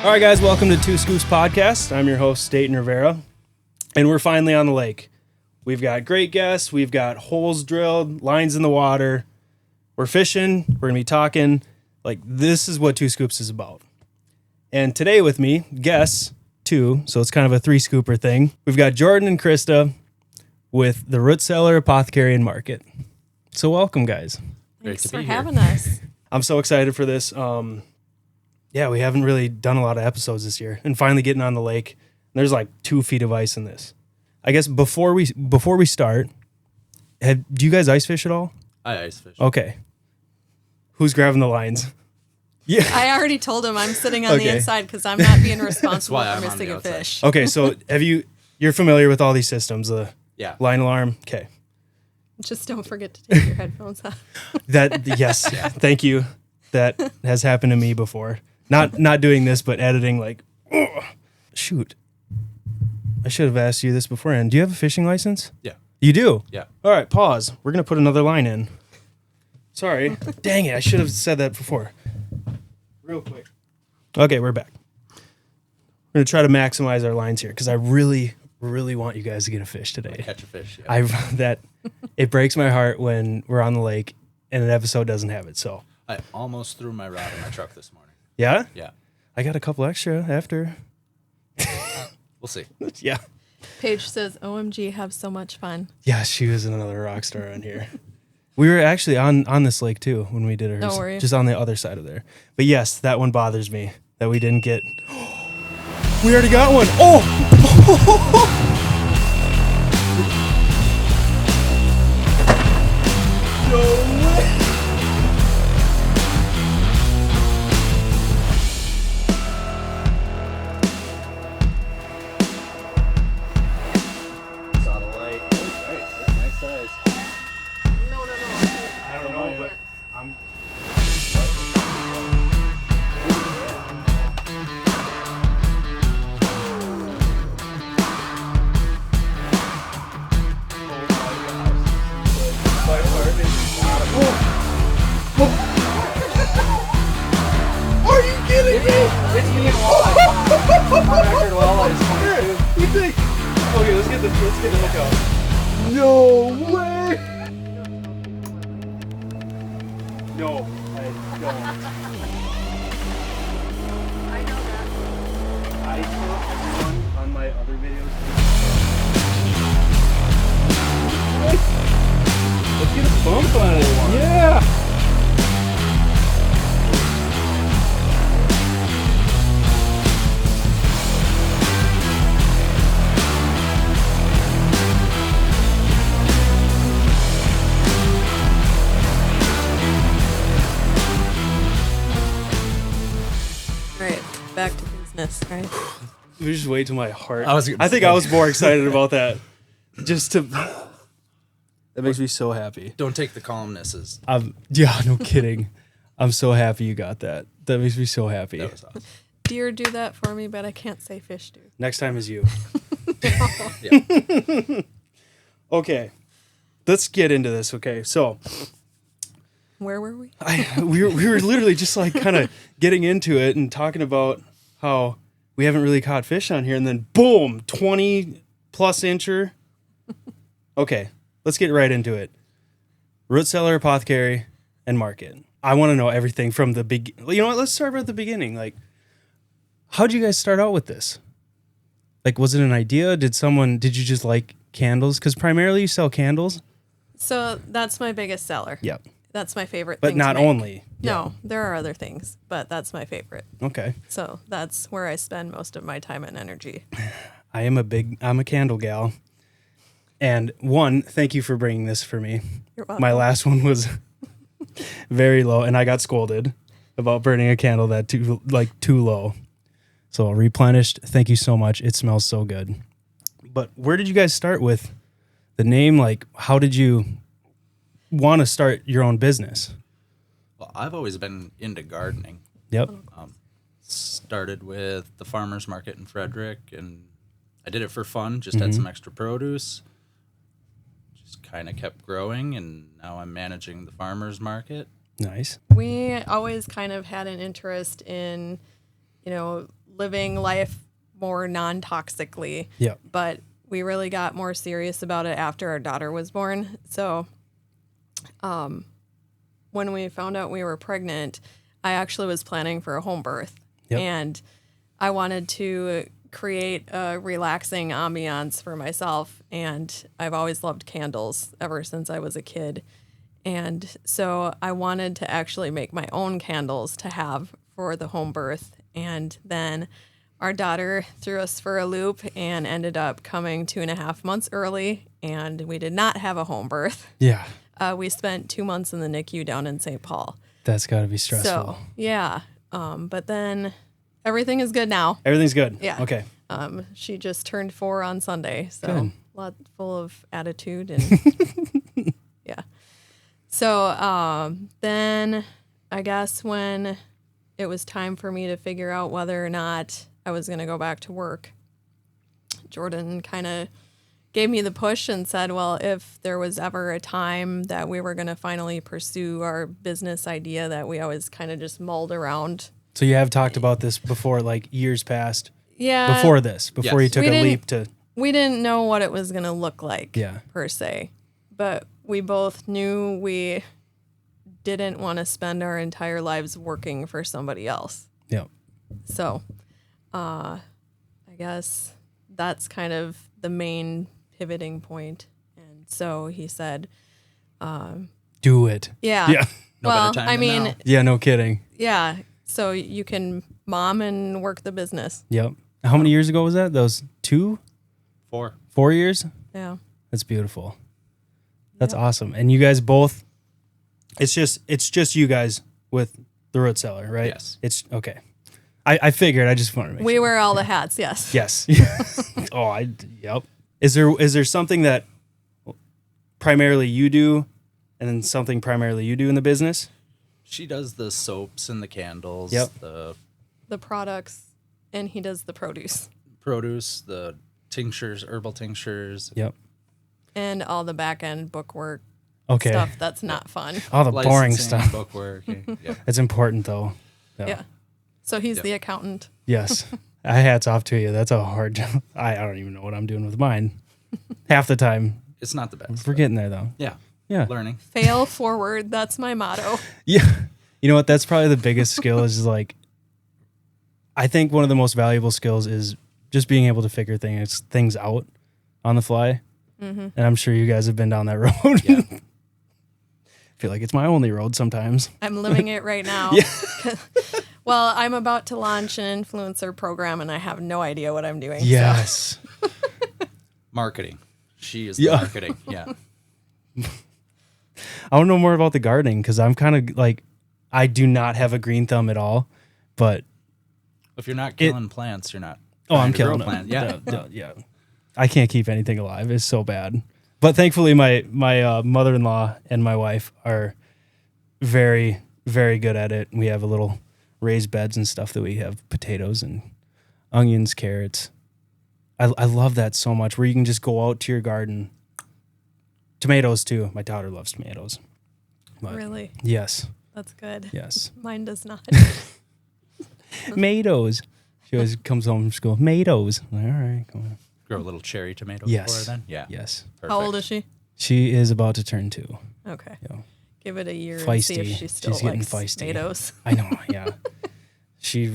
All right, guys, welcome to Two Scoops Podcast. I'm your host, Dayton Rivera, and we're finally on the lake. We've got great guests. We've got holes drilled, lines in the water. We're fishing. We're going to be talking. Like, this is what Two Scoops is about. And today with me, guests, two, so it's kind of a three-scooper thing. We've got Jordan and Krista with the Root Cellar Apothecary and Market. So welcome, guys. Thanks for having us. I'm so excited for this. Yeah, we haven't really done a lot of episodes this year, and finally getting on the lake. There's like 2 feet of ice in this. I guess before we start, do you guys ice fish at all? I ice fish. Okay. Who's grabbing the lines? Yeah. I already told him I'm sitting on the inside because I'm not being responsible for missing a fish. Okay, so you're familiar with all these systems, the Yeah. line alarm? Okay. Just don't forget to take your headphones off. Yes, thank you. That has happened to me before. Not doing this, but editing like, ugh. Shoot. I should have asked you this beforehand. Do you have a fishing license? Yeah. You do? Yeah. All right, pause. We're going to put another line in. Sorry. Dang it, I should have said that before. Real quick. Okay, we're back. We're going to try to maximize our lines here because I really, really want you guys to get a fish today. Catch a fish. Yeah. It breaks my heart when we're on the lake and an episode doesn't have it, so. I almost threw my rod in my truck this morning. Yeah? Yeah. I got a couple extra after. We'll see. Yeah. Paige says, OMG, have so much fun. Yeah, she was another rock star on here. We were actually on this lake too when we did hers. Don't worry. Just on the other side of there. But yes, that one bothers me that we didn't get. We already got one. Oh! No way! Saw the light. Oh, nice. That's a nice size. No. I don't know, but I'm. Are you kidding me? It's me and walleye. Record walleye is 22. You think? Okay, let's get the hook out. No way! No, I don't. I know that. I tell everyone on my other videos. Let's get a bump on it. Yeah! Right, back to business, right? You just wait till my heart. I think I was more excited about that. Just to. That makes me so happy. Don't take the calmnesses. Yeah, no kidding. I'm so happy you got that. That makes me so happy. That was awesome. Deer do that for me, but I can't say fish do. Next time is you. Yeah. Okay, let's get into this. Okay, so Where were we? we were literally just like kind of getting into it and talking about how we haven't really caught fish on here, and then boom, 20 plus incher. Okay, let's get right into it. Root Cellar Apothecary and Market. I want to know everything from the beginning. You know what? Let's start at the beginning. Like, how'd you guys start out with this? Like, was it an idea? Did you just like candles? Because primarily you sell candles. So that's my biggest seller. Yep. That's my favorite But thing not to make. only. No, there are other things, but that's my favorite. Okay. So that's where I spend most of my time and energy. I'm a candle gal. And one, thank you for bringing this for me. You're welcome. My last one was very low, and I got scolded about burning a candle that too low. So replenished. Thank you so much. It smells so good. But where did you guys start with the name? Like, how did you want to start your own business? Well, I've always been into gardening. Yep. Started with the farmer's market in Frederick, and I did it for fun, just had some extra produce. Just kind of kept growing, and now I'm managing the farmer's market. Nice. We always kind of had an interest in, living life more non-toxically. Yeah. But we really got more serious about it after our daughter was born. So when we found out we were pregnant, I actually was planning for a home birth. Yep. And I wanted to create a relaxing ambiance for myself. And I've always loved candles ever since I was a kid. And so I wanted to actually make my own candles to have for the home birth. And then our daughter threw us for a loop and ended up coming 2.5 months early. And we did not have a home birth. Yeah. We spent 2 months in the NICU down in St. Paul. That's got to be stressful. So, yeah. But then everything is good now. Everything's good. Yeah. Okay. She just turned 4 on Sunday. So, Good. a lot full of attitude and yeah. So, then I guess when it was time for me to figure out whether or not I was going to go back to work, Jordan kind of gave me the push and said, well, if there was ever a time that we were going to finally pursue our business idea that we always kind of just mulled around. So you have talked about this before, like years past. Yeah. Before this, before Yes. you took a leap to. We didn't know what it was going to look like, Yeah. per se. But we both knew we didn't want to spend our entire lives working for somebody else. Yeah. So, I guess that's kind of the main pivoting point. And so he said, Do it. yeah. Yeah. No Well, better time I than mean, now. Yeah. No kidding. yeah. So you can mom and work the business. Yep. How many years ago was that? Those 4 years? Yeah. That's beautiful. That's awesome. And you guys both, it's just you guys with the Root Cellar, right? Yes. It's okay. I figured. I just wanted to make We sure. wear all the hats. Yes. Yes. Yep. Is there something that primarily you do and then something primarily you do in the business? She does the soaps and the candles, Yep. The products, and he does the produce. produce, the tinctures, herbal tinctures. Yep. And all the back end bookwork Okay. stuff that's not fun. All the boring licensing, stuff. bookwork. Yeah. It's important though. Yeah. So he's Yep. the accountant. Yes. Hats off to you. That's a hard job. I don't even know what I'm doing with mine. Half the time. It's not the best. We're getting there though. Yeah. Yeah. Learning. Fail forward. That's my motto. Yeah. You know what? That's probably the biggest skill is like, I think one of the most valuable skills is just being able to figure things out on the fly. Mm-hmm. And I'm sure you guys have been down that road. Yeah. I feel like it's my only road sometimes. I'm living it right now. Yeah. Well, I'm about to launch an influencer program and I have no idea what I'm doing. Yes. Marketing. She is the Yeah. marketing. Yeah. I want to know more about the gardening because I'm kind of like, I do not have a green thumb at all, but If you're not killing plants, you're not. I'm trying to grow killing them. plants. Yeah. Yeah. I can't keep anything alive. It's so bad. But thankfully, my mother-in-law and my wife are very, very good at it. We have a little raised beds and stuff that we have potatoes and onions, carrots. I love that so much where you can just go out to your garden. Tomatoes too. My daughter loves tomatoes. But Really? yes. That's good. Yes. Mine does not. Tomatoes. She always comes home from school. Tomatoes. All right, come on. Grow a little cherry tomatoes Yes. for her then? Yeah. Yes. Perfect. How old is she? She is about to turn 2. Okay. Yeah. Give it a year and see if Feisty. she still She's getting likes feisty. tomatoes. I know, yeah. Yes. She's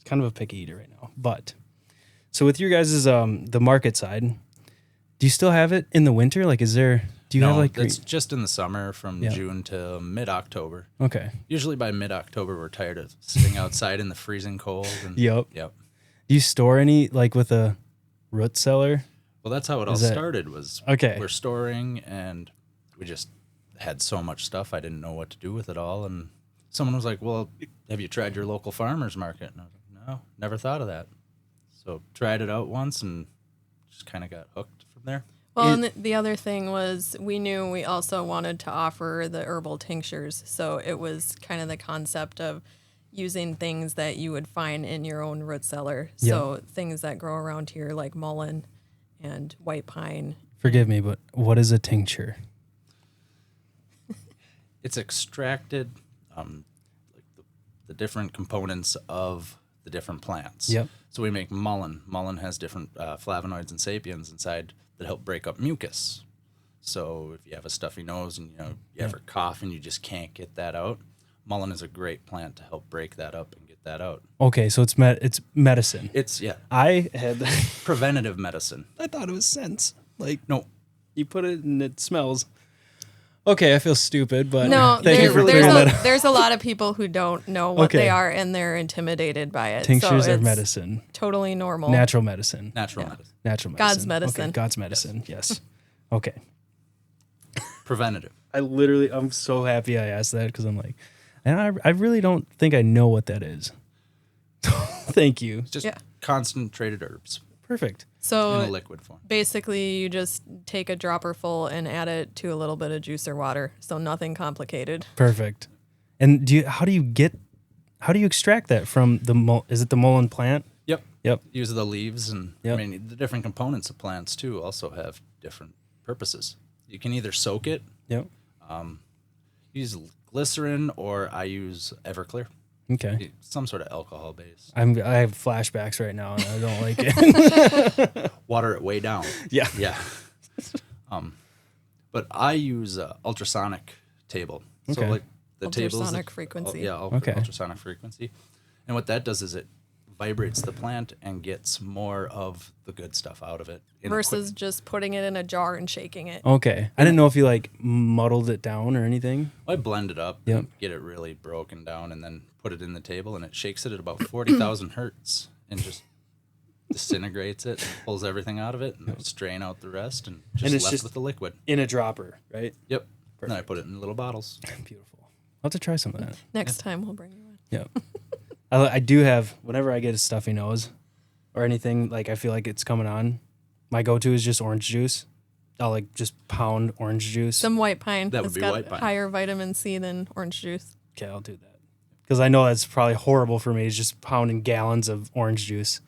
kind of a picky eater right now. But so with your guys' the market side, do you still have it in the winter? Like do you have like it's just in the summer from Yeah. June to mid-October. Okay. Usually by mid-October, we're tired of sitting outside in the freezing cold. And, Yep. Yep. Do you store any like with a root cellar? Well, that's how it all Is that- started. Was Okay. we're storing, and we just had so much stuff. I didn't know what to do with it all, and someone was like, "Well, have you tried your local farmers market?" And I was like, "No, never thought of that." So tried it out once, and just kind of got hooked from there. Well, and the other thing was we knew we also wanted to offer the herbal tinctures. So it was kind of the concept of using things that you would find in your own root cellar. So things that grow around here like mullein and white pine. Forgive me, but what is a tincture? It's extracted, like the different components of the different plants. Yep. So we make mullein. Mullein has different flavonoids and sapiens inside that help break up mucus. So if you have a stuffy nose and you ever cough and you just can't get that out, mullein is a great plant to help break that up and get that out. Okay, so it's medicine. It's I had preventative medicine. I thought it was scents. Like No, you put it and it smells. Okay, I feel stupid, but No, thank you for clearing that up. there's a lot of people who don't know what they are, and they're intimidated by it. Tinctures so are it's medicine. totally normal. Natural medicine. natural medicine. Natural medicine. God's medicine. Okay, God's medicine. Yes. Okay. Preventative. I'm so happy I asked that because I'm like, and I really don't think I know what that is. Thank you. It's just concentrated herbs Perfect. in a So liquid form. basically, you just take a dropper full and add it to a little bit of juice or water. So nothing complicated. Perfect. And how do you extract that from is it the mullein plant? Yep. Yep. Use the leaves and Yep. I mean the different components of plants too also have different purposes. You can either soak it, Yep. use glycerin, or I use Everclear. Okay. Some sort of alcohol base. I have flashbacks right now and I don't like it. Water it way down. Yeah. Yeah. But I use ultrasonic table. So Okay. like the tables. Ultrasonic frequency. Okay. Ultrasonic frequency. And what that does is it vibrates the plant and gets more of the good stuff out of it. Versus just putting it in a jar and shaking it. Okay. I didn't know if you like muddled it down or anything. I blend it up Yep. and get it really broken down and then put it in the table, and it shakes it at about 40,000 hertz and just disintegrates it, and pulls everything out of it, and strain out the rest, and just it's left just with the liquid. In a dropper, right? Yep. And then I put it in little bottles. Beautiful. I'll have to try some of that. Next time we'll bring you one. Yep. I do have, whenever I get a stuffy nose or anything, like I feel like it's coming on, my go-to is just orange juice. I'll like just pound orange juice. Some white pine. That would It's be got white pine. higher vitamin C than orange juice. Okay, I'll do that. Because I know that's probably horrible for me, is just pounding gallons of orange juice.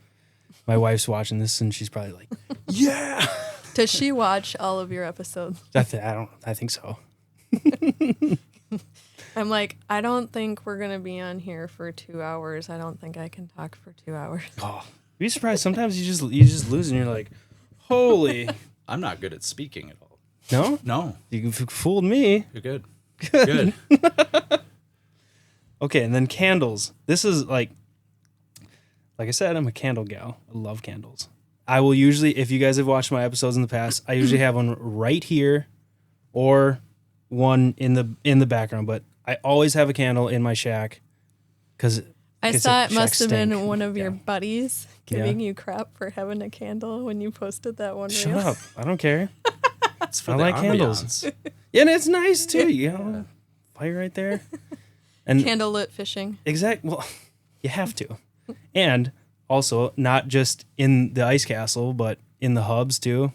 My wife's watching this and she's probably like, yeah. Does she watch all of your episodes? I think so. I'm like, I don't think we're gonna be on here for 2 hours. I don't think I can talk for 2 hours. Oh, you'd be surprised. Sometimes you just lose and you're like, holy. I'm not good at speaking at all. No? No. You fooled me. You're good. Good. Okay, and then candles. This is like I said, I'm a candle gal. I love candles. I will usually, if you guys have watched my episodes in the past, I usually have one right here or one in the background, but I always have a candle in my shack because I saw it must have been stink. one of your Yeah. buddies giving you crap for having a candle when you posted that one Shut reel. up. I don't care. It's for I the like candles. ambiance. Yeah, and it's nice too. You know, fire right there. And Candlelit fishing. Well, you have to. And also, not just in the ice castle, but in the hubs too,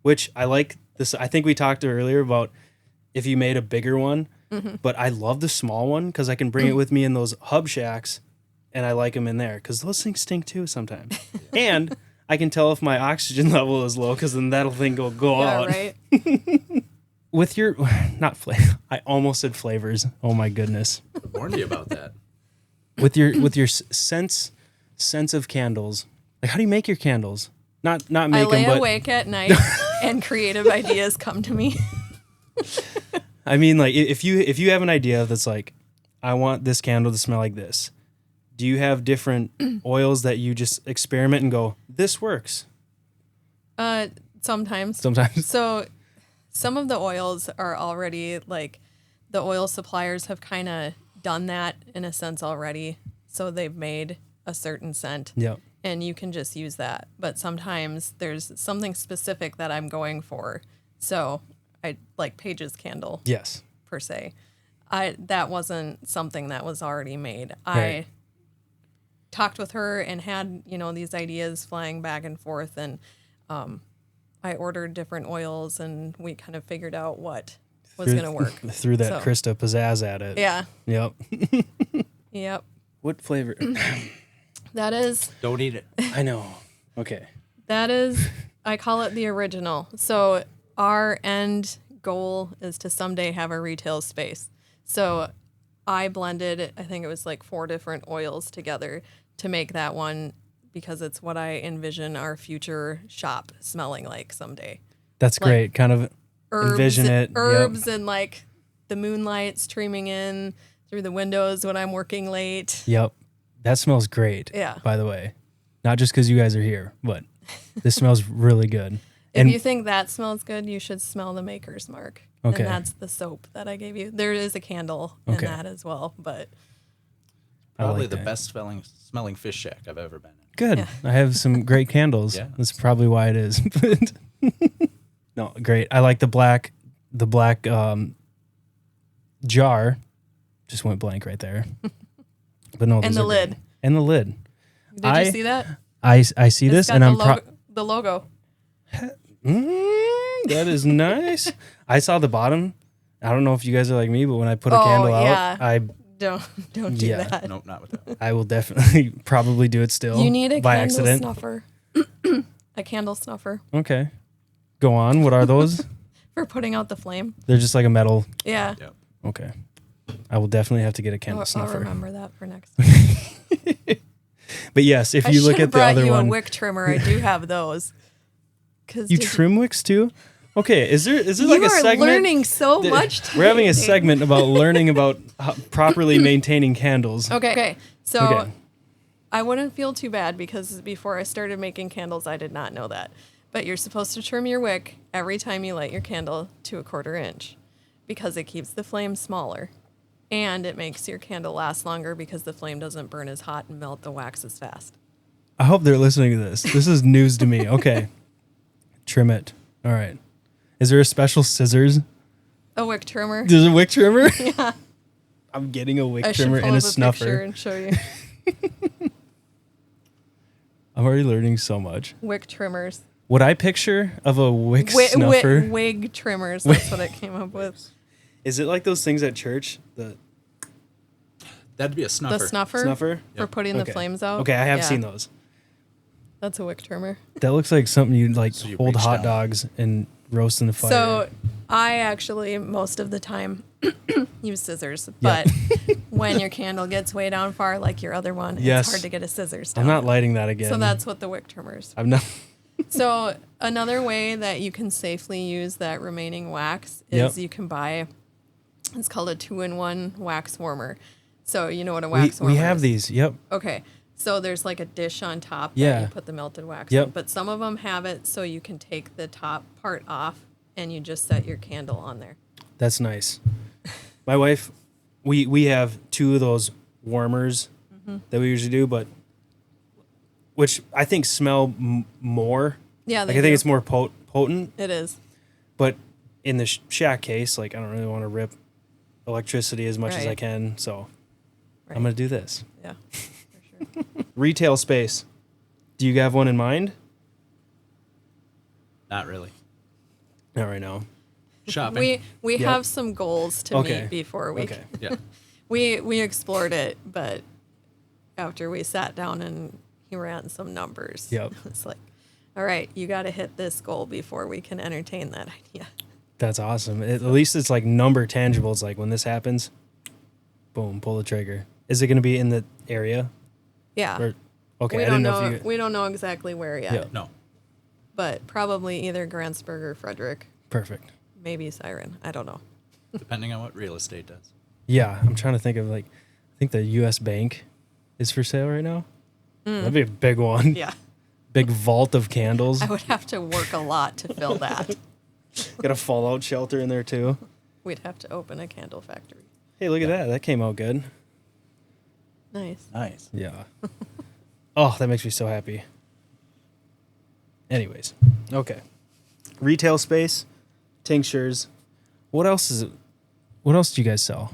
which I like this. I think we talked earlier about if you made a bigger one, but I love the small one because I can bring it with me in those hub shacks and I like them in there because those things stink too sometimes. And I can tell if my oxygen level is low because then that'll thing go Yeah, out. right. With your, not flavor, I almost said flavors. Oh my goodness. I warned you about that. With your sense of candles, like how do you make your candles? Not I make lay them, but awake at night and creative ideas come to me. I mean, like if you have an idea that's like, I want this candle to smell like this. Do you have different oils that you just experiment and go, this works? Sometimes. Sometimes. So some of the oils are already like the oil suppliers have kind of done that in a sense already. So they've made a certain scent. Yeah. And you can just use that. But sometimes there's something specific that I'm going for. So I like Paige's candle Yes. per se. That wasn't something that was already made. Right. I talked with her and had, these ideas flying back and forth, and I ordered different oils and we kind of figured out what was going to work. Threw that So, Krista pizzazz at it. Yeah. Yep. Yep. What flavor? That is, Don't eat it. I know. Okay. I call it the original. So our end goal is to someday have a retail space. So I blended, I think it was like 4 different oils together to make that one because it's what I envision our future shop smelling like someday. That's Like great. Kind of envision it. Herbs and like the moonlight streaming in through the windows when I'm working late. Yep. That smells great. Yeah. By the way, not just because you guys are here, but this smells really good. If you think that smells good, you should smell the Maker's Mark. Okay. And that's the soap that I gave you. There is a candle in that as well, but Probably like the that. best smelling fish shack I've ever been in. Good. Yeah. I have some great candles. Yeah. That's probably why it is. But no, great. I like the black jar. Just went blank right there. But no, and those the are great. lid. And the lid. Did you see that? I see this, It's got and the logo. that is nice. I saw the bottom. I don't know if you guys are like me, but when I put a candle yeah. out, Don't do Yeah. that. Nope, not with that. I will definitely probably do it still. You need a by candle accident. snuffer. A candle snuffer Okay, go on. What are those? for putting out the flame. They're just like a metal. Yeah. Yep. Okay, I will definitely have to get a candle I'll snuffer. remember that for next time. But yes, if I you should look have at the brought other you one, a wick trimmer. I do have those. Cause you trim wicks too. Okay, is there like you a are segment? learning so much today. We're having a segment about learning about properly maintaining candles. Okay. So Okay. I wouldn't feel too bad because before I started making candles, I did not know that. But you're supposed to trim your wick every time you light your candle to a 1/4 inch because it keeps the flame smaller. And it makes your candle last longer because the flame doesn't burn as hot and melt the wax as fast. I hope they're listening to this. This is news to me. Okay, trim it. All right. Is there a special scissors? A wick trimmer. There's a wick trimmer? Yeah. I'm getting a wick I should trimmer pull and a up picture snuffer. and show you. I'm already learning so much. Wick trimmers. What I picture of a wick snuffer, Wig trimmers. That's what I came up with. is it like those things at church? That'd be a snuffer. The snuffer, Snuffer? for putting Okay. the flames out. Okay, I have Yeah, seen those. That's a wick trimmer. That looks like something you'd like So you hold reach hot down. dogs and roast in the fire. So I actually, most of the time, use scissors. But when your candle gets way down far, like your other one, Yes. it's hard to get a scissors down. I'm not lighting that again. So that's what the wick trimmers. I'm not. So another way that you can safely use that remaining wax is Yep. you can buy, it's called a 2-in-1 wax warmer. So you know what a wax warmer We is. have these. Yep. Okay. So there's like a dish on top Yeah. that you put the melted wax Yep. in. But some of them have it so you can take the top part off and you just set your candle on there. That's nice. My wife, we have 2 of those warmers that we usually do, but which I think smell more. Yeah, Like I think it's more potent, It is. but in the shack case, like I don't really want to rip electricity as much as I Right. can, so Right. I'm gonna do this. Yeah, for sure. Retail space. Do you have one in mind? Not really. Not right now. Shopping. We Yep. have some goals to Okay. meet before we Okay. Yeah. we explored it, but after we sat down and he ran some numbers, Yep. it's like, all right, you got to hit this goal before we can entertain that idea. That's awesome. At least it's like number tangible. It's like when this happens, boom, pull the trigger. Is it going to be in the area? Yeah. Or, okay, we I don't didn't know know. if you. We don't know exactly where yet, Yeah. No. but probably either Grantsburg or Frederick, Perfect. maybe Siren. I don't know. Depending on what real estate does. Yeah, I'm trying to think of like, I think the U.S. Bank is for sale right now. That'd be a big one. Yeah, Big vault of candles. I would have to work a lot to fill that. Got a fallout shelter in there too. We'd have to open a candle factory. Hey, look at that. That came out good. Nice. Nice. Yeah. Oh, that makes me so happy. Anyways, okay. Retail space, tinctures. What else is it? What else do you guys sell?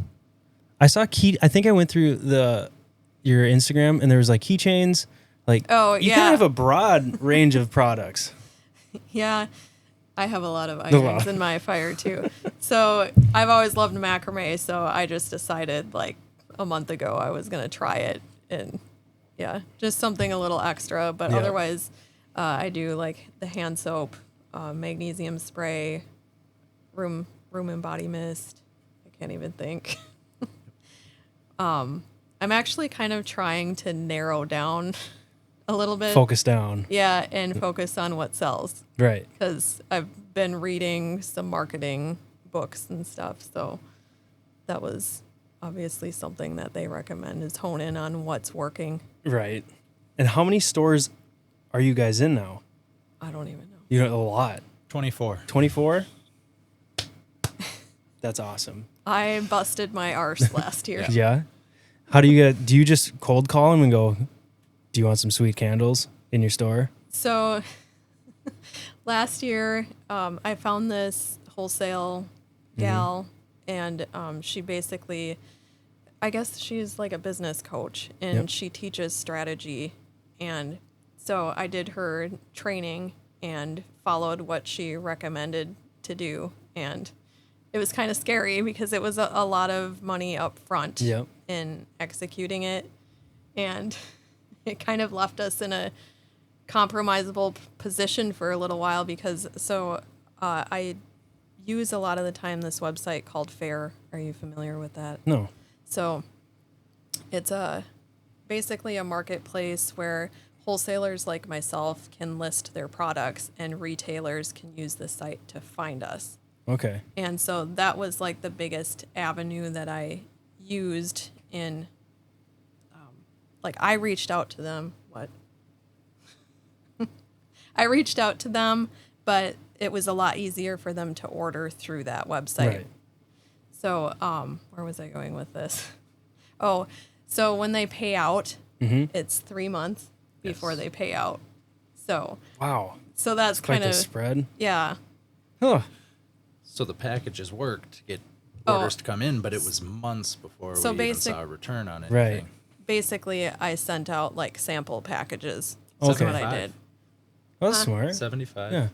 I saw I think I went through your Instagram and there was like keychains. Like, Oh, you yeah. kind of have a broad range of products. Yeah, I have a lot of wow. irons in my fire too. So I've always loved macrame, so I just decided like a month ago I was gonna try it, and yeah, just something a little extra. But Yeah. otherwise, I do like the hand soap, magnesium spray, room and body mist. I can't even think. I'm actually kind of trying to narrow down a little bit. Focus down. Yeah, and focus on what sells. Right. Because I've been reading some marketing books and stuff. So that was obviously something that they recommend is hone in on what's working. Right. And how many stores are you guys in now? I don't even know. You know, a lot. 24. 24? That's awesome. I busted my arse last year. Yeah. How do you just cold call them and go, do you want some sweet candles in your store? So last year, I found this wholesale gal, and she basically, I guess she's like a business coach, and she teaches strategy. And so I did her training and followed what she recommended to do. And it was kind of scary because it was a lot of money up front in executing it. And it kind of left us in a compromisable position for a little while because I use a lot of the time this website called Fair. Are you familiar with that? No. So it's basically a marketplace where wholesalers like myself can list their products and retailers can use the site to find us. Okay. And so that was like the biggest avenue that I used in, I reached out to them. I reached out to them, but it was a lot easier for them to order through that website. Right. So, where was I going with this? Oh, so when they pay out, it's 3 months before they pay out. So, wow. So that's Quite kind the of spread. Yeah. Huh. So the packages worked to get orders to come in, but it was months before we even saw a return on it. Right. Basically, I sent out like sample packages. Okay. That's what I did. That's smart. 75. Yeah.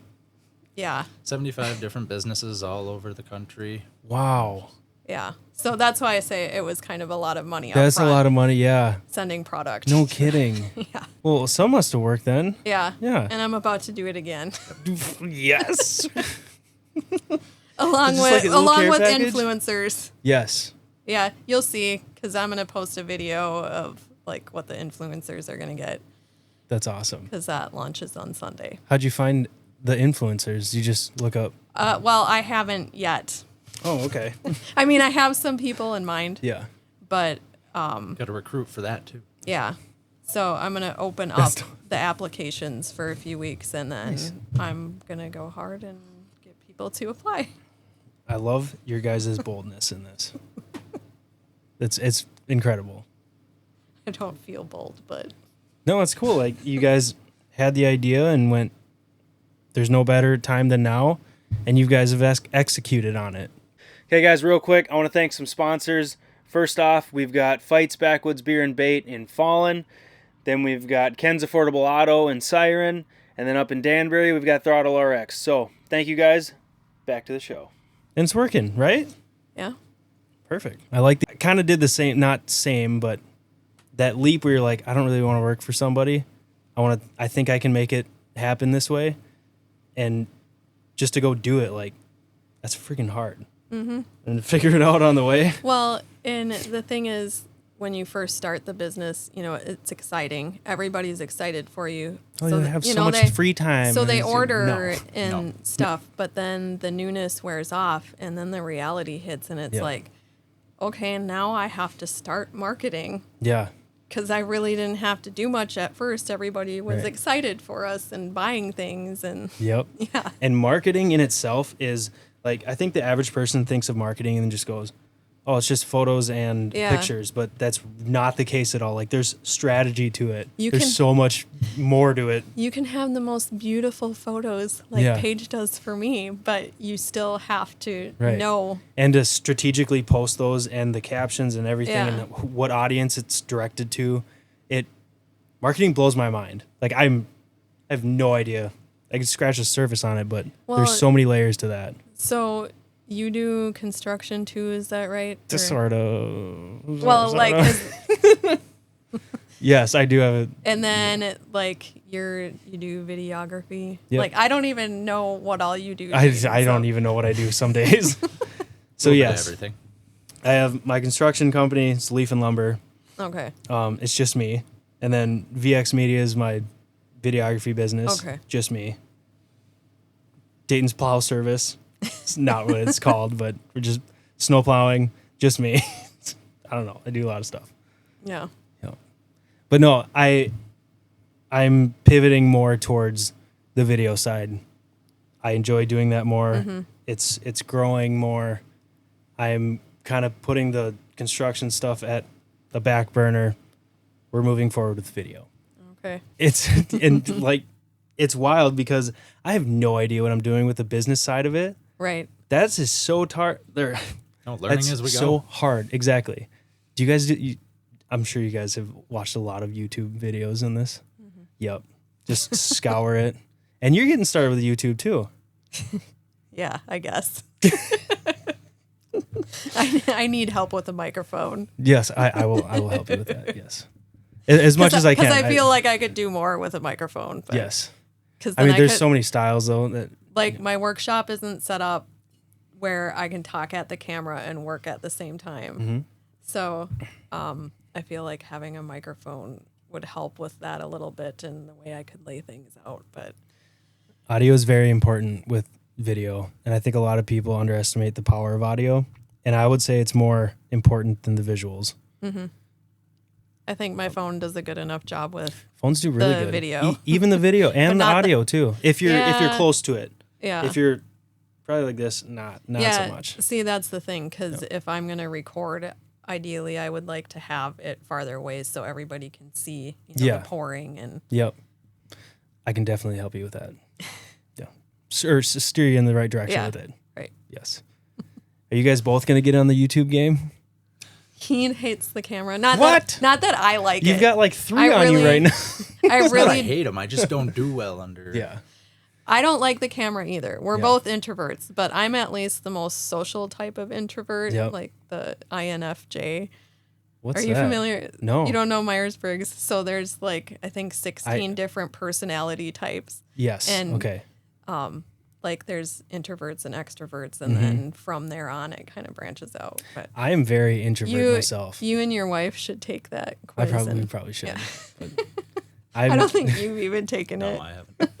Yeah. 75 different businesses all over the country. Wow. Yeah. So that's why I say it was kind of a lot of money. That's a lot of money. Yeah. Sending product. No kidding. Yeah. Well, some must have worked then. Yeah. Yeah. And I'm about to do it again. Yes. along like with a little care package? influencers. Yes. Yeah, you'll see because I'm gonna post a video of like what the influencers are gonna get That's awesome. because that launches on Sunday. How'd you find the influencers? You just look up. Well, I haven't yet. Oh, okay. I mean, I have some people in mind. Yeah. But Got to recruit for that too. yeah. So I'm gonna open up the applications for a few weeks, and then I'm gonna go hard and get people to apply. I love your guys' boldness in this. It's incredible. I don't feel bold, but No, it's cool. Like you guys had the idea and went, there's no better time than now, and you guys have executed on it. Okay, guys, real quick, I want to thank some sponsors. First off, we've got Fights Backwoods Beer and Bait in Fallon. Then we've got Ken's Affordable Auto in Siren. And then up in Danbury, we've got Throttle RX. So thank you guys. Back to the show. And it's working, right? yeah. Perfect. I like I kind of did the same, not same, but that leap where you're like, I don't really want to work for somebody. I think I can make it happen this way. And just to go do it, like, that's freaking hard. Mm-hmm. And figure it out on the way. Well, and the thing is, when you first start the business, it's exciting. Everybody's excited for you. Oh, so you have so much free time. So they order stuff, but then the newness wears off, and then the reality hits, and it's like, okay, now I have to start marketing. Yeah. Because I really didn't have to do much at first. Everybody was excited for us and buying things. And yep. Yeah. And marketing in itself is, like, I think the average person thinks of marketing and just goes, oh, it's just photos and pictures, but that's not the case at all. Like, there's strategy to it. There's so much more to it. You can have the most beautiful photos, like Paige does for me, but you still have to know. And to strategically post those and the captions and everything and what audience it's directed to. Marketing blows my mind. Like, I have no idea. I can scratch the surface on it, but there's so many layers to that. So you do construction too, is that right? Just sort of. Well, like. Yes, I do have it. And then, like, you do videography. Yep. Like, I don't even know what all you do. I don't even know what I do some days. So yes, everything. I have my construction company. It's Leaf and Lumber. Okay. It's just me. And then VX Media is my videography business. Okay. Just me. Dayton's Plow Service. It's not what it's called, but we're just snow plowing. Just me. I don't know. I do a lot of stuff. Yeah. But no, I'm pivoting more towards the video side. I enjoy doing that more. Mm-hmm. It's growing more. I'm kind of putting the construction stuff at the back burner. We're moving forward with video. Okay. It's and like it's wild because I have no idea what I'm doing with the business side of it. Right. That's just so Learning as we go. So hard. Exactly. Do you guys do? I'm sure you guys have watched a lot of YouTube videos in this. Mm-hmm. Yep. Just scour it. And you're getting started with YouTube too. Yeah, I guess. I need help with a microphone. Yes, I will help you with that. Yes. As much as I can. Because I feel like I could do more with a microphone. But, yes. Because there's so many styles though that like my workshop isn't set up where I can talk at the camera and work at the same time. Mm-hmm. So I feel like having a microphone would help with that a little bit and the way I could lay things out. But audio is very important with video, and I think a lot of people underestimate the power of audio. And I would say it's more important than the visuals. Mm-hmm. I think my phone does a good enough job with phones do really the good. video. Even the video and the audio too. If you're close to it. Yeah. If you're probably like this, not so much. See, that's the thing, because if I'm going to record, ideally I would like to have it farther away so everybody can see the pouring. And Yep. I can definitely help you with that. Yeah. Or steer you in the right direction with it. Right. Yes. Are you guys both going to get on the YouTube game? He hates the camera. Not what? Not that I like You've it. got like 3 on you right now. I hate them. I just don't do well under. Yeah. I don't like the camera either. We're both introverts, but I'm at least the most social type of introvert, like the INFJ. What's Are you that? familiar? No. You don't know Myers-Briggs? So there's like, I think 16 different personality types. Yes. And, okay. Like there's introverts and extroverts, and then from there on it kind of branches out. But I am very introvert myself. You and your wife should take that quiz. I probably should. Yeah. But I don't think you've even taken it. No, I haven't.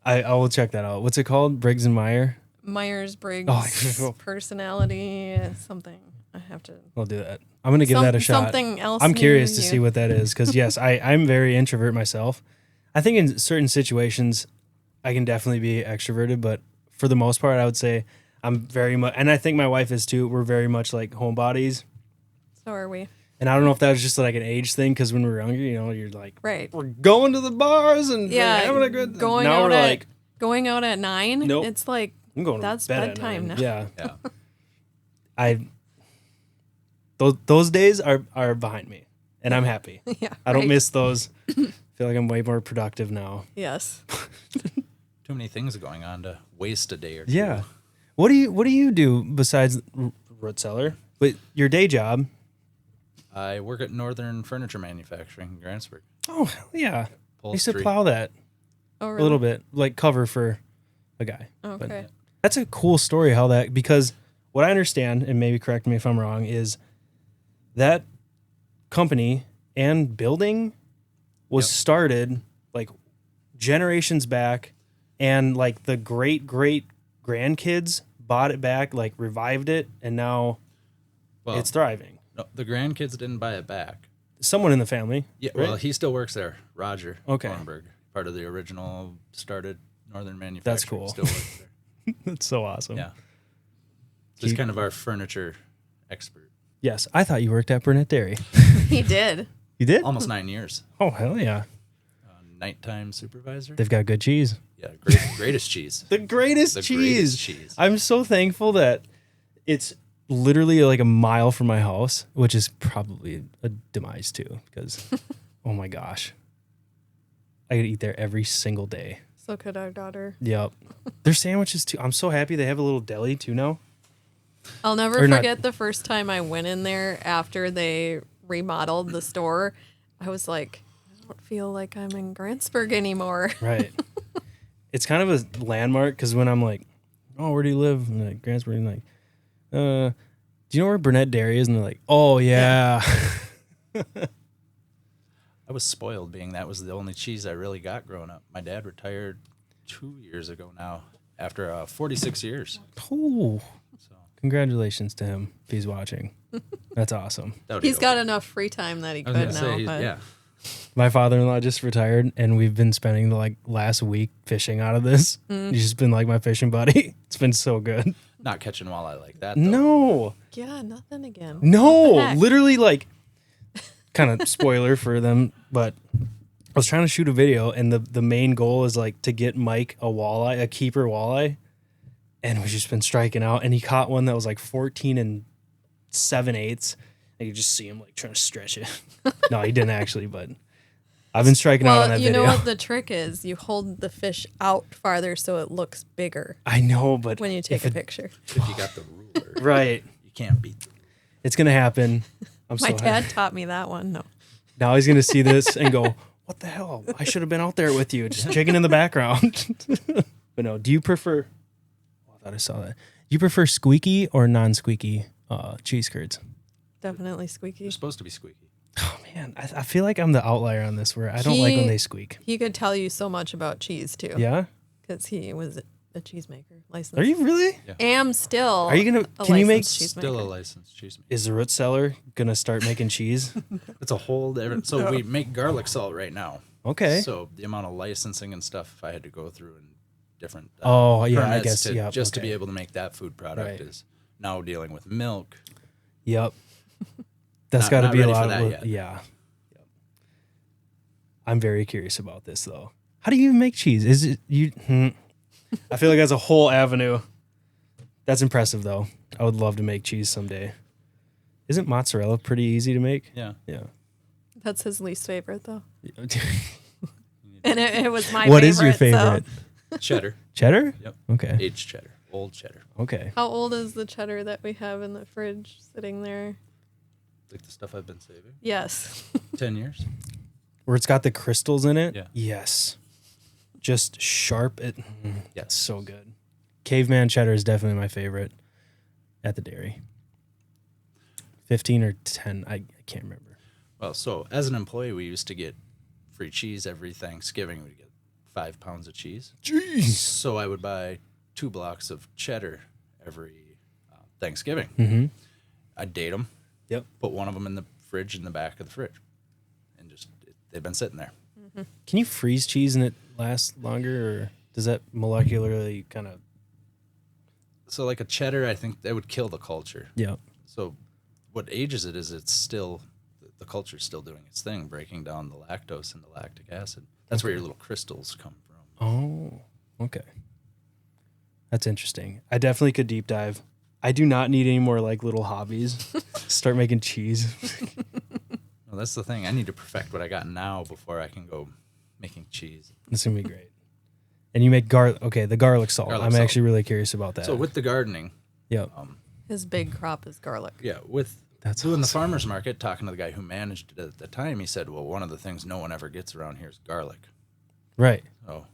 I will check that out. What's it called? Briggs and Meyer? Myers-Briggs personality something. I have to. I'll do that. I'm going to give that a shot. Something else. I'm curious to see what that is because, yes, I'm very introvert myself. I think in certain situations, I can definitely be extroverted, but for the most part, I would say I'm very much, and I think my wife is too, we're very much like homebodies. So are we. And I don't know if that was just like an age thing because when we were younger, you're like, right, we're going to the bars and having a good going now out we're at, like going out at 9. Nope. It's like I'm going that's to bed bedtime now. Yeah. Those days are behind me, and I'm happy. Yeah, I don't miss those. Feel like I'm way more productive now. Yes. Too many things going on to waste a day or two. Yeah. What do you do besides Root Cellar? But your day job? I work at Northern Furniture Manufacturing in Grantsburg. Oh, hell yeah. I used to Upholstery. plow that Oh, really? a little bit, like cover for a guy. Okay. But that's a cool story how that, because what I understand, and maybe correct me if I'm wrong, is that company and building was started like generations back, and like the great grandkids bought it back, like revived it, and now it's thriving. No, the grandkids didn't buy it back. Someone in the family. Yeah, right? well, he still works there. Roger Okay. Thornburg, part of the original started Northern Manufacturing. That's cool. Still works there. That's so awesome. Yeah. Just kind of our furniture expert. Yes, I thought you worked at Burnett Dairy. He did. You did? Almost 9 years. Oh, hell yeah. Nighttime supervisor. They've got good cheese. Yeah, greatest cheese. The greatest The cheese. greatest cheese. I'm so thankful that it's literally like a mile from my house, which is probably a demise too, because oh my gosh, I could eat there every single day. So could our daughter. Yep. Their sandwiches too. I'm so happy they have a little deli too now. I'll never Or not- forget the first time I went in there after they remodeled the store. I was like, I don't feel like I'm in Grantsburg anymore. Right. It's kind of a landmark because when I'm like, oh, where do you live? I'm like, Grantsburg. I'm like, Do you know where Burnett Dairy is? And they're like, oh, yeah. I was spoiled being that was the only cheese I really got growing up. My dad retired 2 years ago now after 46 years. Oh, So congratulations to him if he's watching. That's awesome. He's got enough free time that he I was could gonna say, now. But yeah. My father-in-law just retired, and we've been spending the last week fishing out of this. He's just been like my fishing buddy. It's been so good. Not catching walleye like that, though. No, yeah, nothing again. no, What the heck? literally kind of spoiler for them, but I was trying to shoot a video, and the main goal is to get Mike a keeper walleye, and we've just been striking out, and he caught one that was 14 and 7/8. And you just see him trying to stretch it. No, he didn't actually, but I've been striking out on that you video. know what the trick is? You hold the fish out farther so it looks bigger I know, but when you take a picture. If you got the ruler, right, you can't beat the ruler. it's gonna happen. I'm My so dad happy. taught me that one. No. Now he's gonna see this and go, "What the hell? I should have been out there with you, just jigging in the background." But no, do you prefer? Oh, I thought I saw that. Do you prefer squeaky or non-squeaky cheese curds? Definitely squeaky. They're supposed to be squeaky. Oh man, I feel like I'm the outlier on this, where I don't like when they squeak. He could tell you so much about cheese too. Yeah, Because he was a cheesemaker licensed. are you really? Am still. Are you gonna? a Can you make? licensed cheesemaker. Still a licensed cheese maker. Is the Root Cellar gonna start making cheese? It's a whole different. So we make garlic salt right now. Okay. So the amount of licensing and stuff I had to go through and different. Oh, yeah, I permits guess, to, yeah, just to okay. be able to make that food product Right. is now dealing with milk. Yep. That's Not- got to not be a ready for lot that of yet. yeah. Yep. I'm very curious about this though. How do you even make cheese? Is it you? I feel like that's a whole avenue. That's impressive though. I would love to make cheese someday. Isn't mozzarella pretty easy to make? Yeah. Yeah. That's his least favorite though. And it was my What favorite. is your so- favorite? Cheddar. Cheddar? Yep. Okay. Aged cheddar. Old cheddar. Okay. How old is the cheddar that we have in the fridge sitting there? Like the stuff I've been saving. Yes. 10 years. Where it's got the crystals in it? Yeah. Yes. Just sharp. Yeah. It's so good. Caveman cheddar is definitely my favorite at the dairy. 15 or 10. I can't remember. Well, so as an employee, we used to get free cheese every Thanksgiving. We'd get 5 pounds of cheese. Jeez. So I would buy 2 blocks of cheddar every Thanksgiving. Mm-hmm. I'd date them. Yep. Put one of them in the fridge in the back of the fridge, and just they've been sitting there. Can you freeze cheese and it lasts longer, or does that molecularly kind of? So like a cheddar, I think that would kill the culture. Yeah. So what ages it is it's still the culture's still doing its thing, breaking down the lactose and the lactic acid. That's where your little crystals come from. Oh, okay. That's interesting. I definitely could deep dive. I do not need any more little hobbies. Start making cheese. Well, that's the thing. I need to perfect what I got now before I can go making cheese. It's gonna be great. And you make garlic. Okay, the garlic salt. Garlic I'm salt. actually really curious about that. So with the gardening, Yep. His big crop is garlic. yeah, with That's doing the awesome. farmer's market, talking to the guy who managed it at the time, he said, well, one of the things no one ever gets around here is garlic. Right. So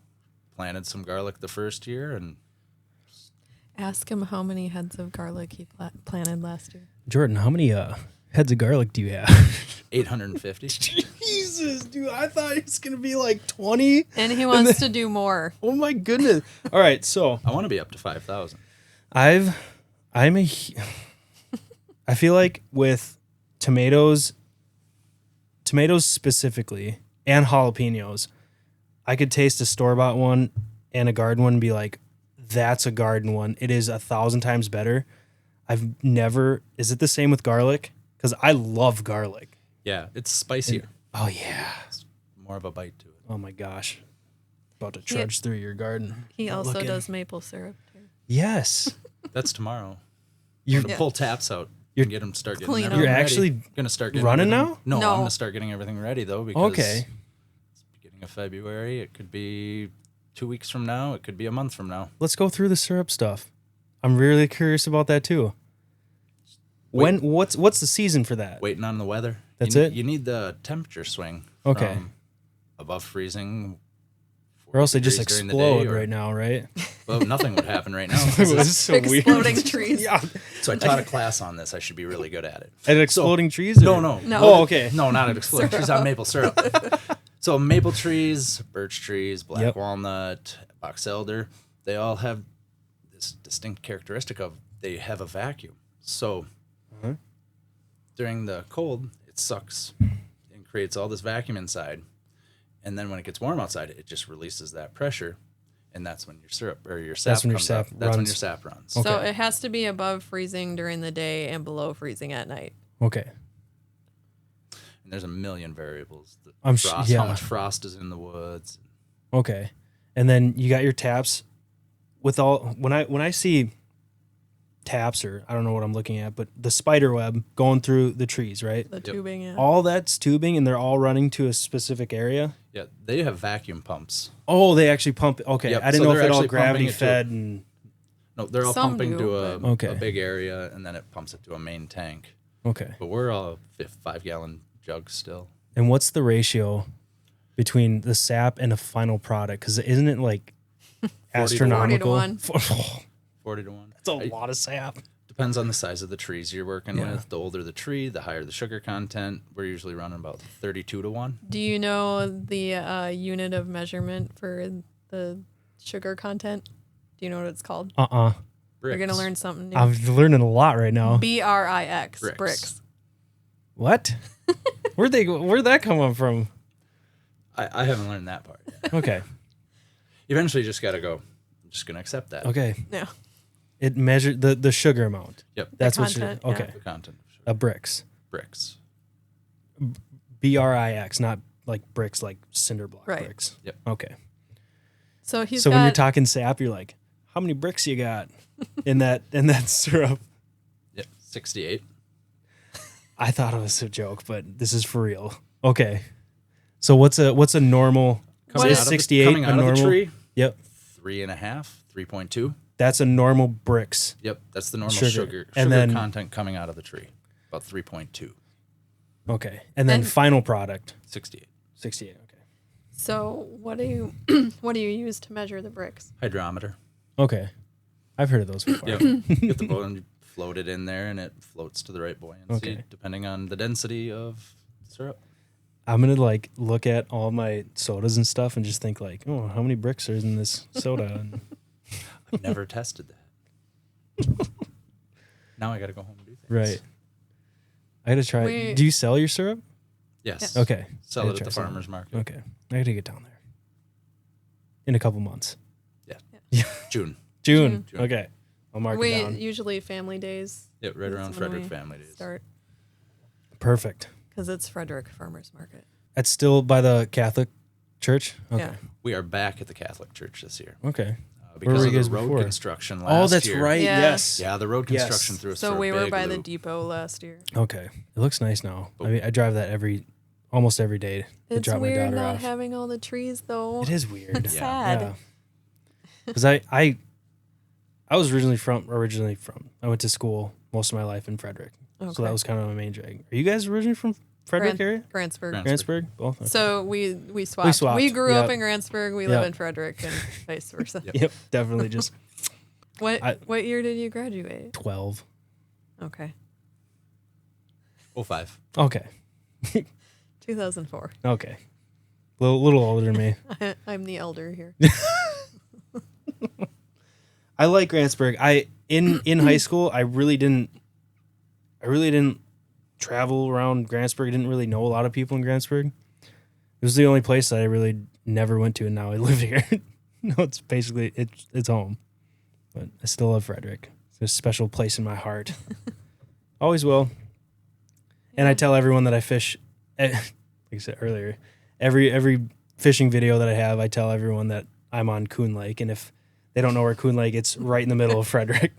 planted some garlic the first year, and Ask him how many heads of garlic he planted last year. Jordan, how many heads of garlic do you have? 850. Jesus, dude! I thought it was gonna be 20. And he wants to do more. Oh my goodness! All right, so I want to be up to 5,000. I feel like with tomatoes specifically and jalapenos, I could taste a store-bought one and a garden one and be like, that's a garden one. It is 1,000 times better. I've never. Is it the same with garlic? Because I love garlic. Yeah, it's spicier. Oh yeah. It's more of a bite to it. Oh my gosh. About to trudge through your garden. He Not also looking. does maple syrup too. Yes. That's tomorrow. You're I'm gonna pull taps out. You're- And get them start getting Clean everything You're ready. actually gonna start getting running everything- now? No, No. I'm gonna start getting everything ready though because Okay. it's beginning of February. It could be 2 weeks from now. It could be a month from now. Let's go through the syrup stuff. I'm really curious about that too. Wait. What's the season for that? Waiting on the weather. That's you it? You need the temperature swing. Okay. From above freezing, Or else they just degrees during the explode day, or- right now, right? Well, nothing would happen right now. It was so Exploding weird. trees. Yeah. So I taught a class on this. I should be really good at it. At exploding trees? No, or- no. No. Oh, okay. No, not at exploding trees, on maple syrup. So maple trees, birch trees, black Yep. walnut, box elder, they all have this distinct characteristic of they have a vacuum. So during the cold, it sucks and creates all this vacuum inside. And then when it gets warm outside, it just releases that pressure. And that's when your syrup or your sap That's when your comes sap up. That's when runs. your sap runs. So Okay. it has to be above freezing during the day and below freezing at night. Okay. And there's a million variables. The I'm frost, yeah. how much frost is in the woods. Okay. And then you got your taps with all when I see taps, or I don't know what I'm looking at, but the spider web going through the trees, right? The tubing, yeah. All that's tubing and they're all running to a specific area. Yeah, they have vacuum pumps. Oh, they actually pump. Okay. Yep, I didn't so know if they're it all actually gravity pumping it to- fed and No, they're all Some pumping do, to a, but- Okay. a big area, and then it pumps it to a main tank. okay. But we're all 5-gallon jugs still. And what's the ratio between the sap and a final product? Because isn't it like 40 to astronomical? 1. 40 to 1. That's a lot of sap. Depends on the size of the trees you're working Yeah. with. The older the tree, the higher the sugar content. We're usually running about 32 to 1. Do you know the unit of measurement for the sugar content? Do you know what it's called? Bricks. You're going to learn something new. I'm learning a lot right now. BRIX. Bricks. Bricks. What? Where'd that come up from? I haven't learned that part yet. Okay. Eventually, you just got to go. I'm just going to accept that. Okay. Yeah. It measured the sugar amount. Yep. That's The what you're content, yeah. okay. The content of sugar. A bricks. Bricks. BRIX, not like bricks, like cinder block Right. bricks. Yep. Okay. So he's So got, when you're talking sap, you're like, how many bricks you got in that syrup? Yep. 68. I thought it was a joke, but this is for real. Okay. So what's a normal? Coming Is out of the- 68 coming a out of normal? the tree, Yep. 3.5, 3.2. That's a normal bricks. Yep, that's the normal Sugar. sugar And then- content coming out of the tree. About 3.2. Okay. And then And- final product, 68. 68. Okay. So what do you what do you use to measure the bricks? Hydrometer. Okay. I've heard of those before. Yep. Get the bowl and float it in there, and it floats to the right buoyancy, Okay. depending on the density of syrup. I'm going to like look at all my sodas and stuff and just think like, oh, how many bricks are in this soda? And I've never tested that. Now I got to go home and do things. right. I got to try. We- Do you sell your syrup? Yes. Okay. Sell I it gotta at the try some. farmer's market. Okay. I got to get down there in a couple months. June. June. June. Okay. I'll mark We it down. usually family days Yeah, right around That's when Frederick we Family Days. start Perfect. because it's Frederick Farmers Market. That's still by the Catholic Church? Okay. Yeah. We are back at the Catholic Church this year. Okay. Because were of you guys the road before? construction last Oh, that's year. right. Yeah. Yes. Yeah, the road Yes. construction threw us So for a we were big by the loop. depot last year. Okay. It looks nice now. I mean, I drive that almost every day to It's drop my weird daughter not off. having all the trees though. It is weird. It's Yeah. sad. Yeah. Because I was originally from. I went to school most of my life in Frederick, so Okay. that was kind of my main drag. Are you guys originally from Frederick area? Grantsburg. Grant- Grantsburg? Both. Okay. So we swapped. swapped, We grew up yep. in Grantsburg. We live Yep. in Frederick, and vice versa. Yep, definitely just What year did you graduate? 12. Okay, 05. Okay. 2004. Okay. Little older than me. I'm the elder here. I like Grantsburg. In high school, I really didn't travel around Grantsburg. I didn't really know a lot of people in Grantsburg. It was the only place that I really never went to, and now I live here. No, it's basically it's home. But I still love Frederick. It's a special place in my heart. Always will. And I tell everyone that I fish, like I said earlier, every fishing video that I have, I tell everyone that I'm on Coon Lake, and if they don't know where Coon Lake, it's right in the middle of Frederick.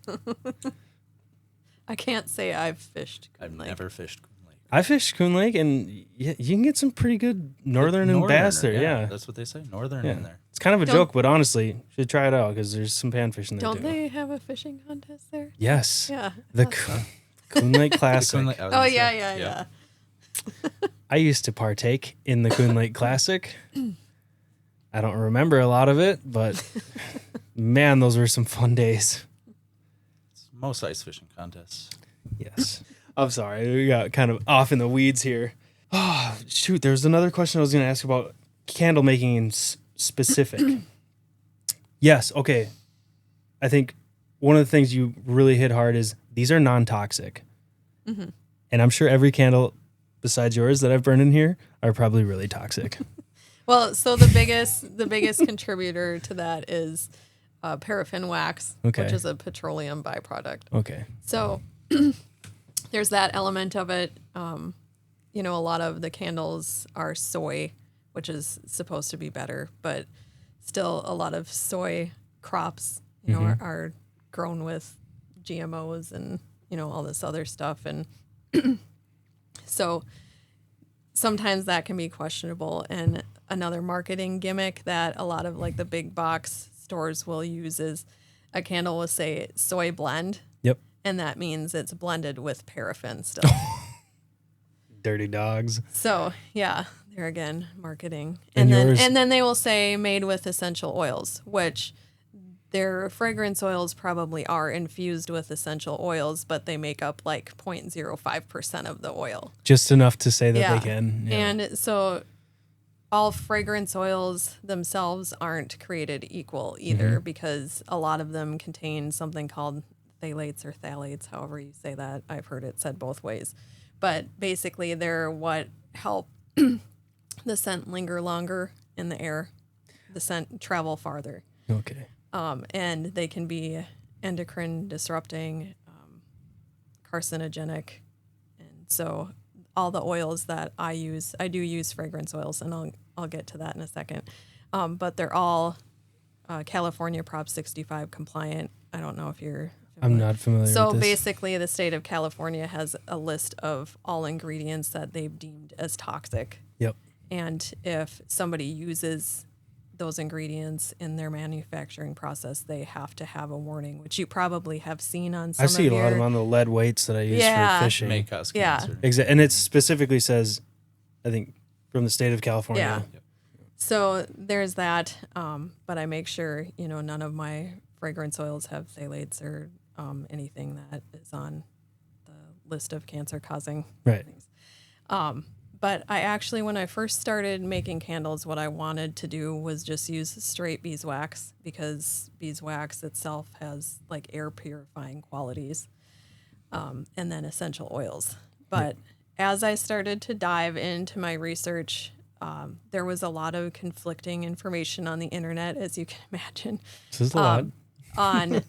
I can't say I've fished. I've Like, never fished Coon Lake. I fished Coon Lake, and you can get some pretty good northern and bass there. Yeah. That's what they say. Northern Yeah. in there. It's kind of a Don't- joke, but honestly, you should try it out because there's some panfish in there Don't too. they have a fishing contest there? Yes. Yeah. The That's- Coon Lake The Classic. Coon Lake- I was Oh gonna yeah, say, yeah. I used to partake in the Coon Lake Classic. I don't remember a lot of it, but man, those were some fun days. It's most ice fishing contests. Yes. I'm sorry. We got kind of off in the weeds here. Oh, shoot. There's another question I was going to ask about candle making in specific. Yes. Okay. I think one of the things you really hit hard is these are non-toxic. Mm-hmm. And I'm sure every candle besides yours that I've burned in here are probably really toxic. Well, so the biggest contributor to that is paraffin wax, which is a petroleum byproduct. Okay. So there's that element of it. A lot of the candles are soy, which is supposed to be better, but still a lot of soy crops, are grown with GMOs and, all this other stuff. And so sometimes that can be questionable. And another marketing gimmick that a lot of like the big box stores will use is a candle will say soy blend. Yep. And that means it's blended with paraffin still. Dirty dogs. So yeah, there again, marketing. And then they will say made with essential oils, which their fragrance oils probably are infused with essential oils, but they make up like 0.05% of the oil. Just enough to say that they can. Yeah. And so all fragrance oils themselves aren't created equal either, because a lot of them contain something called phthalates or phthalates, however you say that. I've heard it said both ways. But basically they're what help the scent linger longer in the air, the scent travel farther. Okay. And they can be endocrine disrupting, carcinogenic. And so all the oils that I do use fragrance oils, and I'll get to that in a second. But they're all California Prop 65 compliant. I don't know if you're familiar. I'm not familiar with this. So basically the state of California has a list of all ingredients that they've deemed as toxic. Yep. And if somebody uses those ingredients in their manufacturing process, they have to have a warning, which you probably have seen on some I see a lot of them on the lead weights that I use for fishing. May cause cancer. Exactly. And it specifically says, I think, from the state of California. Yeah. Yep. So there's that. But I make sure, none of my fragrance oils have phthalates or anything that is on the list of cancer-causing things. But I actually, when I first started making candles, what I wanted to do was just use straight beeswax, because beeswax itself has like air purifying qualities, and then essential oils. But as I started to dive into my research, there was a lot of conflicting information on the internet, as you can imagine. This is a lot. On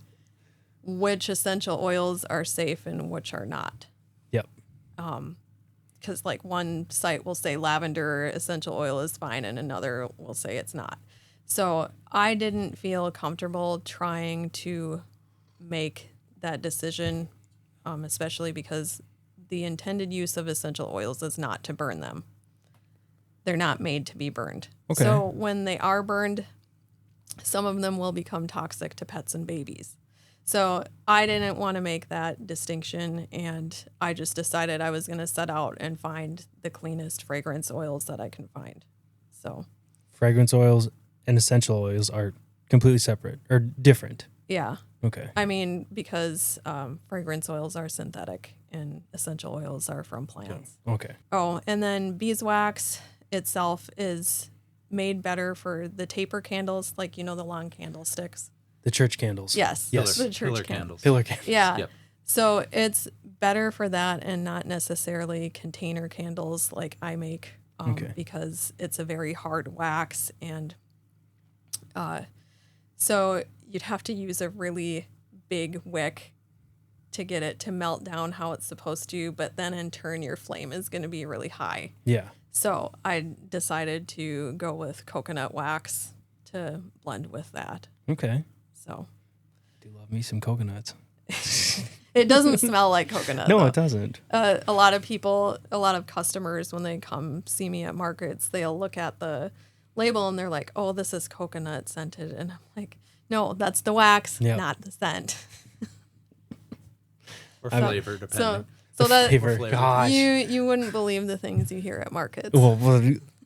which essential oils are safe and which are not. Yep. Because like one site will say lavender essential oil is fine and another will say it's not. So I didn't feel comfortable trying to make that decision, especially because the intended use of essential oils is not to burn them. They're not made to be burned. Okay. So when they are burned, some of them will become toxic to pets and babies. So I didn't want to make that distinction, and I just decided I was going to set out and find the cleanest fragrance oils that I can find. So fragrance oils and essential oils are completely separate or different. Yeah. Okay. I mean, because fragrance oils are synthetic and essential oils are from plants. Okay. Oh, and then beeswax itself is made better for the taper candles, like, the long candlesticks. The church candles. Yes. The church pillar candles. Pillar candles. Yeah. Yep. So it's better for that and not necessarily container candles like I make, because it's a very hard wax. And so you'd have to use a really big wick to get it to melt down how it's supposed to, but then in turn your flame is going to be really high. Yeah. So I decided to go with coconut wax to blend with that. Okay. So I do love me some coconuts. it doesn't smell like coconut. No, though. it doesn't. A lot of customers, when they come see me at markets, they'll look at the label and they're like, "Oh, this is coconut scented," and I'm like, "No, that's the wax, not the scent." Or flavor, depending. So that Flavor. Gosh. you wouldn't believe the things you hear at markets. Well,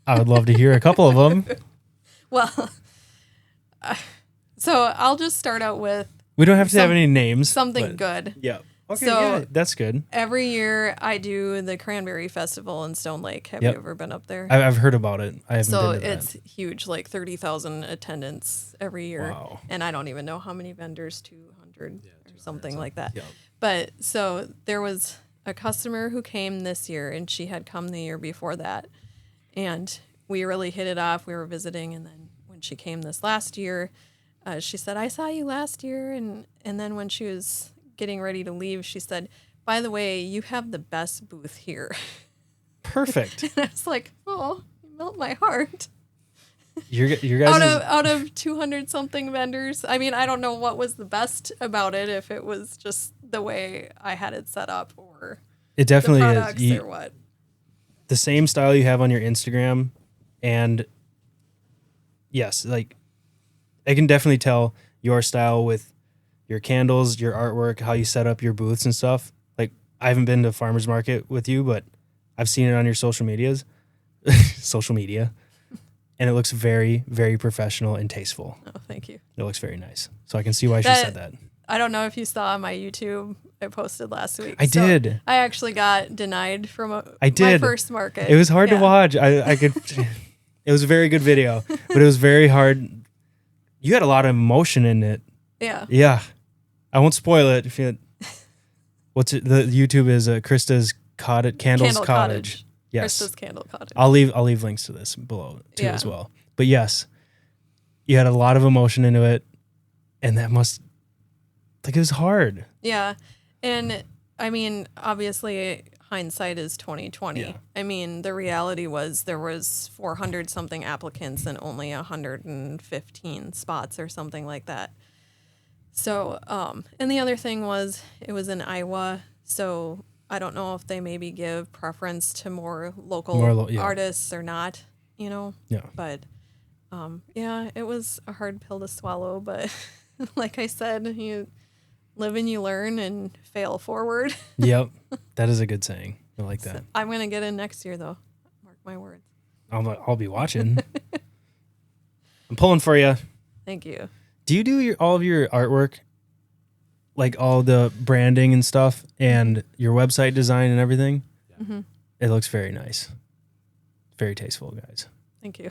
I would love to hear a couple of them. Well, so I'll just start out with We don't have to have any names. something but- good. Yeah. Okay, So- yeah, that's good. Every year I do the Cranberry Festival in Stone Lake. Have Yep. you ever been up there? I've heard about it. I haven't So been to that. it's huge, like 30,000 attendance every year. Wow. And I don't even know how many vendors, 200 or something like that. Yep. But so there was a customer who came this year, and she had come the year before that. And we really hit it off. We were visiting, and then when she came this last year, she said, I saw you last year. And then when she was getting ready to leave, she said, by the way, you have the best booth here. Perfect. And I was like, oh, you melt my heart. Your guys Out of 200 something vendors. I mean, I don't know what was the best about it, if it was just the way I had it set up or it the definitely products is. or what. The same style you have on your Instagram, and yes, like I can definitely tell your style with your candles, your artwork, how you set up your booths and stuff. Like I haven't been to farmers market with you, but I've seen it on your social media, and it looks very, very professional and tasteful. Oh, thank you. It looks very nice. So I can see why she That- said that. I don't know if you saw on my YouTube I posted last week. I did. I actually got denied from I did. my first market. It was hard to Yeah. watch. I could. It was a very good video, but it was very hard. You had a lot of emotion in it. Yeah. Yeah, I won't spoil it. If you, what's it? The YouTube is Krista's Candles Candle Cottage. Cottage. Yes, Krista's Candle Cottage. I'll leave links to this below too Yeah. as well. But yes, you had a lot of emotion into it, and that must it was hard. Yeah. And I mean, obviously hindsight is 2020. Yeah. I mean, the reality was there was 400 something applicants and only 115 spots or something like that. So, and the other thing was it was in Iowa, so I don't know if they maybe give preference to more local Yeah. artists or not, you know. Yeah. But yeah, it was a hard pill to swallow, but like I said, you live and you learn and fail forward. Yep, that is a good saying. I like that. I'm going to get in next year, though. Mark my words. I'll be watching. I'm pulling for you. Thank you. Do you do all of your artwork, like all the branding and stuff, and your website design and everything? Mm-hmm. It looks very nice, very tasteful, guys. Thank you.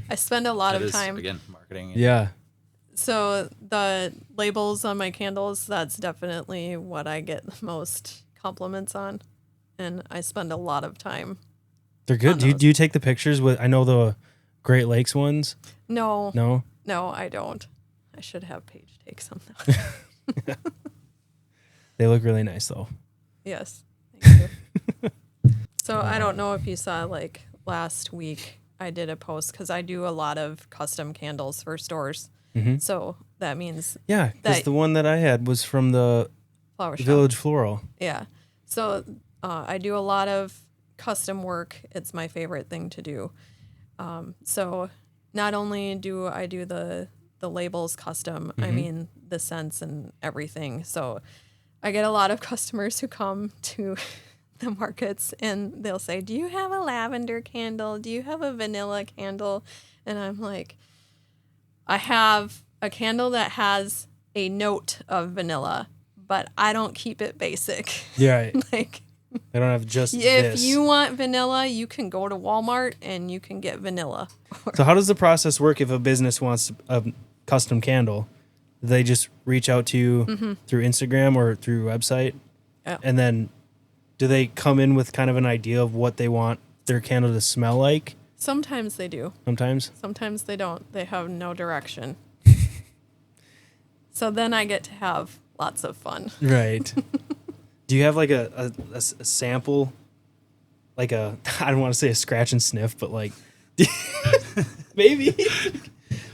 I spend a lot That of is, time. again, marketing. Yeah, So the labels on my candles, that's definitely what I get the most compliments on. And I spend a lot of time. they're good. On Do you, those. do you take the pictures with? I know the Great Lakes ones. No, No, I don't. I should have Paige take some though. they look really nice though. Yes. Thank you. So I don't know if you saw like last week I did a post because I do a lot of custom candles for stores. Mhm. So that means Yeah, because That- the one that I had was from the flower shop. Village Floral. Yeah. So I do a lot of custom work. It's my favorite thing to do. So not only do I do the labels custom, I mean the scents and everything. So I get a lot of customers who come to the markets and they'll say, do you have a lavender candle? Do you have a vanilla candle? And I'm like, I have a candle that has a note of vanilla, but I don't keep it basic. Yeah, right. Like, I don't have just if this. you want vanilla, you can go to Walmart and you can get vanilla. So how does the process work if a business wants a custom candle? Do they just reach out to you through Instagram or through your website? Yeah. And then do they come in with kind of an idea of what they want their candle to smell like Sometimes they do. sometimes? Sometimes they don't. They have no direction. So then I get to have lots of fun. Right. Do you have like a sample, like a, I don't want to say a scratch and sniff, but like maybe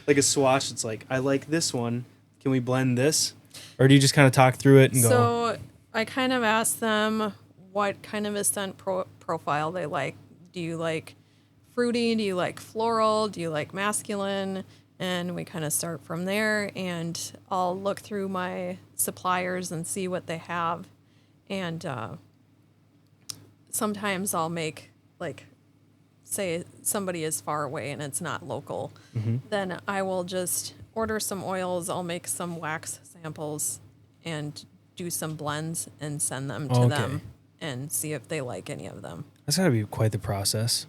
like a swatch. It's like, I like this one. Can we blend this? Or do you just kind of talk through it and go, So I kind of ask them what kind of a scent profile they like. Do you like fruity? Do you like floral? Do you like masculine? And we kind of start from there. And I'll look through my suppliers and see what they have. And sometimes I'll make like say somebody is far away and it's not local, then I will just order some oils. I'll make some wax samples and do some blends and send them to them and see if they like any of them. That's got to be quite the process.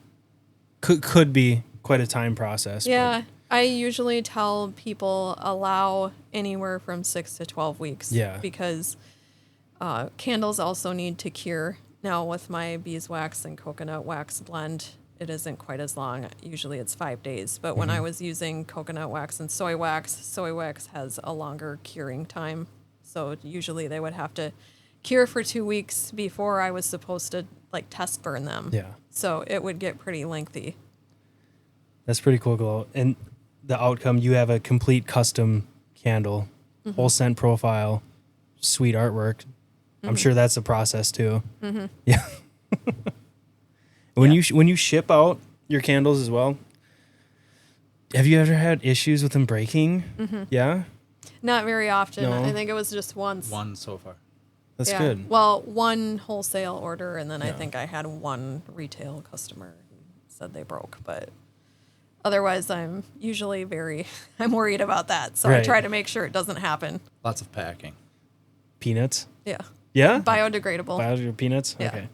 Could be quite a time process. Yeah. I usually tell people allow anywhere from 6 to 12 weeks. Yeah. Because candles also need to cure. Now, with my beeswax and coconut wax blend, it isn't quite as long. Usually it's 5 days. But when I was using coconut wax and soy wax has a longer curing time. So usually they would have to cure for 2 weeks before I was supposed to test burn them. Yeah. So it would get pretty lengthy. That's pretty cool, Glow. And the outcome, you have a complete custom candle, whole scent profile, sweet artwork. I'm sure that's a process too. Yeah. When you ship out your candles as well, have you ever had issues with them breaking? Yeah. Not very often. No. I think it was just once. One so far. That's good. Well, one wholesale order, and then I think I had one retail customer who said they broke. But otherwise, I'm usually I'm worried about that. So I try to make sure it doesn't happen. Lots of packing. Peanuts? Yeah. Yeah? Biodegradable. Biodegradable peanuts? Yeah.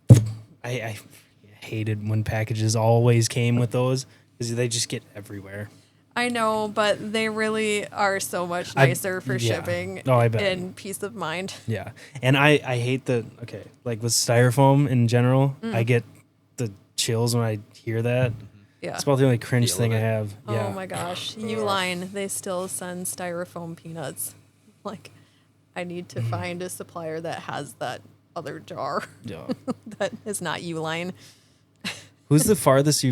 Okay. I hated when packages always came with those because they just get everywhere. I know, but they really are so much nicer for shipping I bet. and peace of mind. Yeah. And I hate with styrofoam in general, I get the chills when I hear that. Yeah. It's about the only cringe thing I have. Yeah. Oh my gosh. Uline, they still send styrofoam peanuts. I need to find a supplier that has that other jar Yeah. that is not Uline. Who's the farthest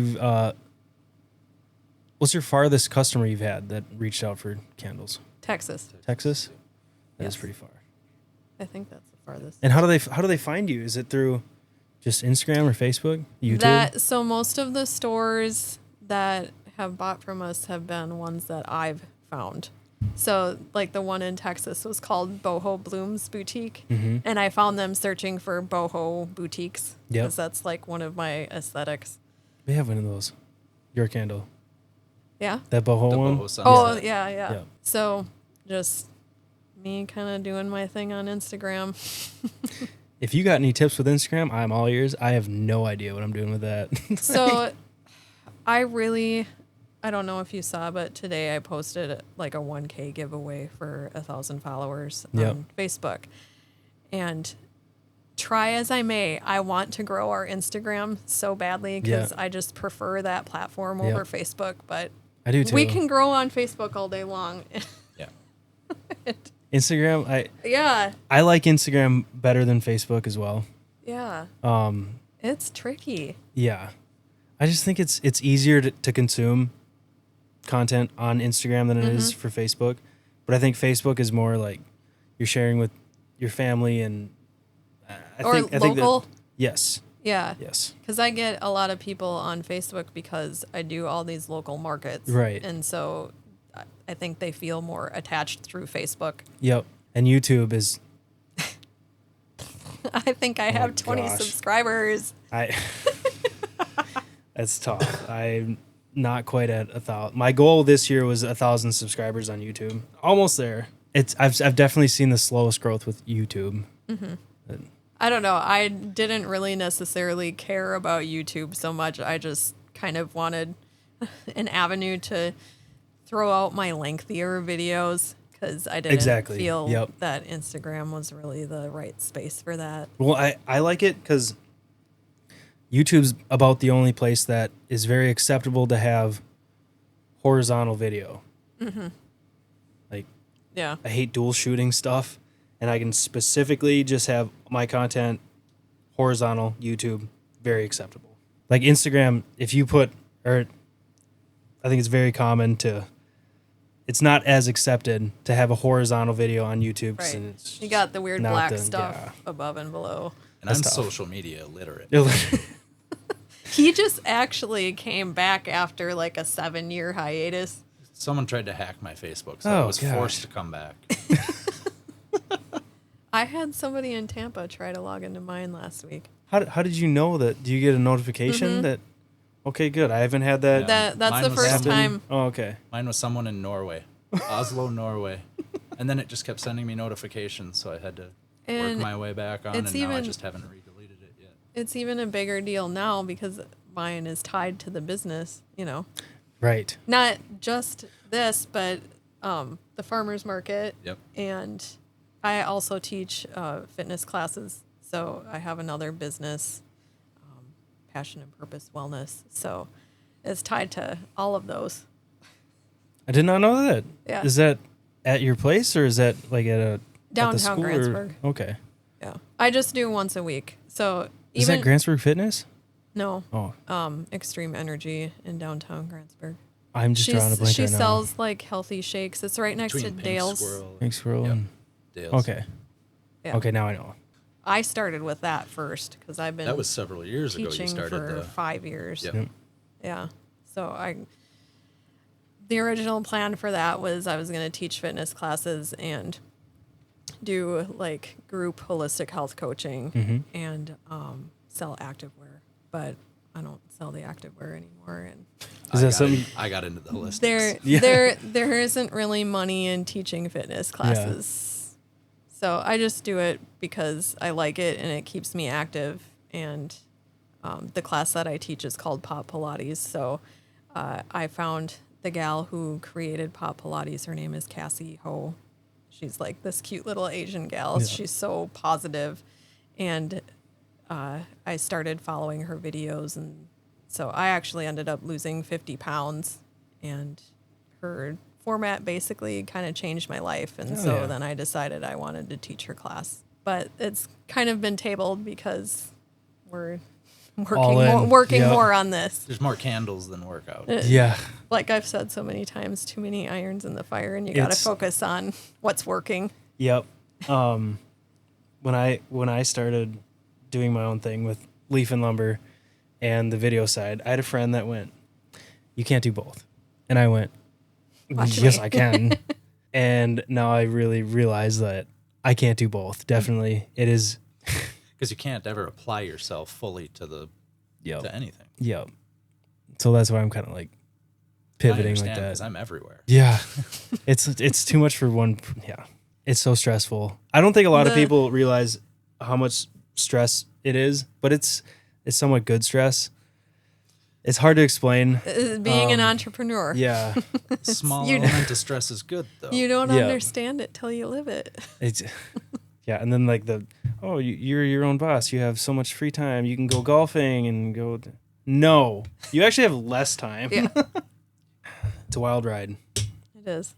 what's your farthest customer you've had that reached out for candles? Texas. Texas? That is Yes. pretty far. I think that's the farthest. And how do they find you? Is it through just Instagram or Facebook? YouTube? So most of the stores that have bought from us have been ones that I've found. So the one in Texas was called Boho Blooms Boutique. And I found them searching for boho boutiques. Yep. Because that's one of my aesthetics. We have one of those. Your candle. Yeah. That boho The one? boho sunset. Oh, yeah. Yeah. So just me kind of doing my thing on Instagram. If you got any tips with Instagram, I'm all ears. I have no idea what I'm doing with that. So I don't know if you saw, but today I posted a 1K giveaway for 1,000 followers on Facebook. And try as I may, I want to grow our Instagram so badly because I just prefer that platform over Facebook. But I do too. we can grow on Facebook all day long. Yeah. Instagram, Yeah. I like Instagram better than Facebook as well. Yeah. It's tricky. Yeah. I just think it's easier to consume content on Instagram than it is for Facebook. But I think Facebook is more you're sharing with your family and I think local. Yes. Yeah. Yes. Because I get a lot of people on Facebook because I do all these local markets. Right. And so I think they feel more attached through Facebook. Yep. And YouTube is I think I have 20 gosh. subscribers. That's tough. I'm not quite at 1,000. My goal this year was 1,000 subscribers on YouTube. Almost there. I've definitely seen the slowest growth with YouTube. I don't know. I didn't really necessarily care about YouTube so much. I just kind of wanted an avenue to throw out my lengthier videos because I didn't feel that Instagram was really the right space for that. Well, I like it because YouTube's about the only place that is very acceptable to have horizontal video. Yeah. I hate dual shooting stuff, and I can specifically just have my content horizontal, YouTube, very acceptable. Instagram, if you put, I think it's very common it's not as accepted to have a horizontal video on YouTube. Right. It's You got the weird not black stuff above and below. And I'm That's tough. social media illiterate. He just actually came back after a 7-year hiatus. Someone tried to hack my Facebook, so I was forced to come back. I had somebody in Tampa try to log into mine last week. How did you know that? Do you get a notification that? Okay, good. I haven't had that. Yeah. That's Mine the was first something- time. Oh, okay. Mine was someone in Norway, Oslo, Norway. And then it just kept sending me notifications, so I had to work And my way back on, it's and now I even- just haven't redeleted it yet. It's even a bigger deal now because mine is tied to the business, Right. Not just this, but the farmer's market. Yep. And I also teach fitness classes. So I have another business, Passion and Purpose Wellness. So it's tied to all of those. I did not know that. Yeah. Is that at your place or is that like at a Downtown at the school or- Grantsburg. Okay. Yeah. I just do once a week. So Is even that Grantsburg Fitness? no, Oh, Extreme Energy in downtown Grantsburg. I'm just drawing a blank She right now. sells like healthy shakes. It's right next Between to Pink Dale's. Squirrel Pink Squirrel. Yep. and- Dale's. Okay. Yeah. Okay, now I know. I started with that first because I've been That was several years ago you teaching started for the... 5 years. Yep. Yep. Yeah. So the original plan for that was I was going to teach fitness classes and do like group holistic health coaching and sell activewear, but I don't sell the activewear anymore. And Is that something? I got into the holistic. there isn't really money in teaching fitness classes. So I just do it because I like it and it keeps me active. And the class that I teach is called Pop Pilates. So I found the gal who created Pop Pilates. Her name is Cassie Ho. She's like this cute little Asian gal. Yeah. She's so positive. And I started following her videos. And so I actually ended up losing 50 pounds. And her format basically kind of changed my life. And then I decided I wanted to teach her class. But it's kind of been tabled because we're working Yep. more on this. There's more candles than workout. Yeah. Like I've said so many times, too many irons in the fire, and you got to It's- focus on what's working. Yep. When I started doing my own thing with leaf and lumber and the video side, I had a friend that went, "You can't do both," and I went, Watch "Yes, me." I can." And now I really realize that I can't do both. Definitely, it is. Because you can't ever apply yourself fully to Yep. to anything. Yep. So that's why I'm kind of like I pivoting understand like that. because I'm everywhere. Yeah. It's too much for one. Yeah. It's so stressful. I don't think a lot of people realize how much stress it is, but it's somewhat good stress. It's hard to explain. Being an entrepreneur, Yeah. Small You- element of stress is good, though. you don't Yeah. understand it till you live it. It's yeah, and then like you're your own boss. You have so much free time. You can go golfing and go. No, you actually have less time. Yeah, It's a wild ride. it is.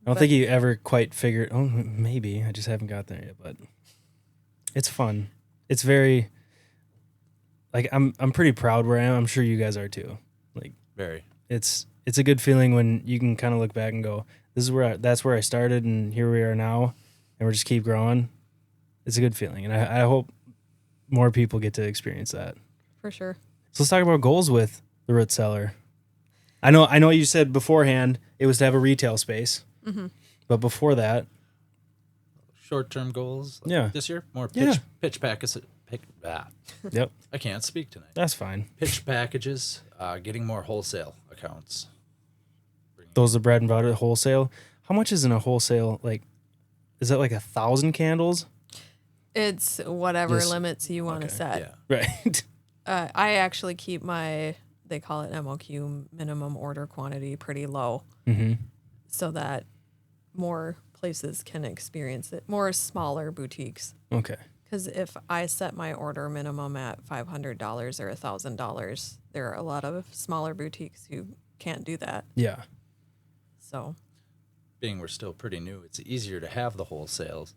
I don't think you ever quite figured. Oh, maybe I just haven't got there yet, but it's fun. It's very like I'm pretty proud where I am. I'm sure you guys are too. Like Very. it's a good feeling when you can kind of look back and go, this is that's where I started, and here we are now, and we just keep growing. It's a good feeling, and I hope more people get to experience that. For sure. So let's talk about goals with the Root Cellar. I know you said beforehand it was to have a retail space, but before that, Short-term goals. Like Yeah. This year, more Yeah. pitch packages. yep, I can't speak tonight. that's fine. Pitch packages. Getting more wholesale accounts. Those are bread and butter wholesale. How much is in a wholesale? Like, is that like 1,000 candles? It's whatever Just- limits you want to okay, set. Yeah. Right. I actually keep they call it MOQ, minimum order quantity, pretty low Mm-hmm. so that more places can experience it, more smaller boutiques. Okay. Because if I set my order minimum at $500 or $1,000, there are a lot of smaller boutiques who can't do that. Yeah. So Being we're still pretty new, it's easier to have the wholesales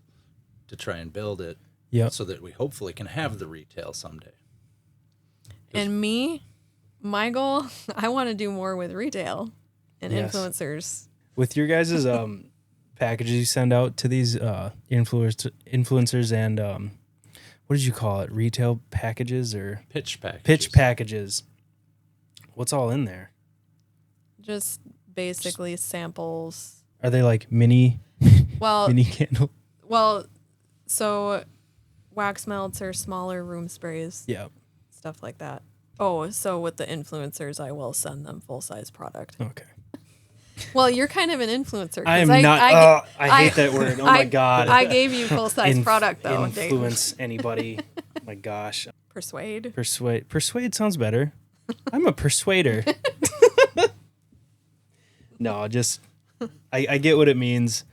to try and build it Yep. so that we hopefully can have the retail someday. and my goal, I want to do more with retail and Yes. influencers. With your guys' packages you send out to these influencers and what did you call it? Retail packages or Pitch packages. pitch packages? What's all in there? Just basically samples. Are they like mini Well, candle? Well, so wax melts or smaller room sprays, Yeah. stuff like that. Oh, so with the influencers, I will send them full-size product. Okay. Well, you're kind of an influencer. 'Cause I am not. I hate that word. Oh my God. I gave you full-size product, though. Influence anybody. Oh my gosh. Persuade. Persuade sounds better. I'm a persuader. No, just I get what it means,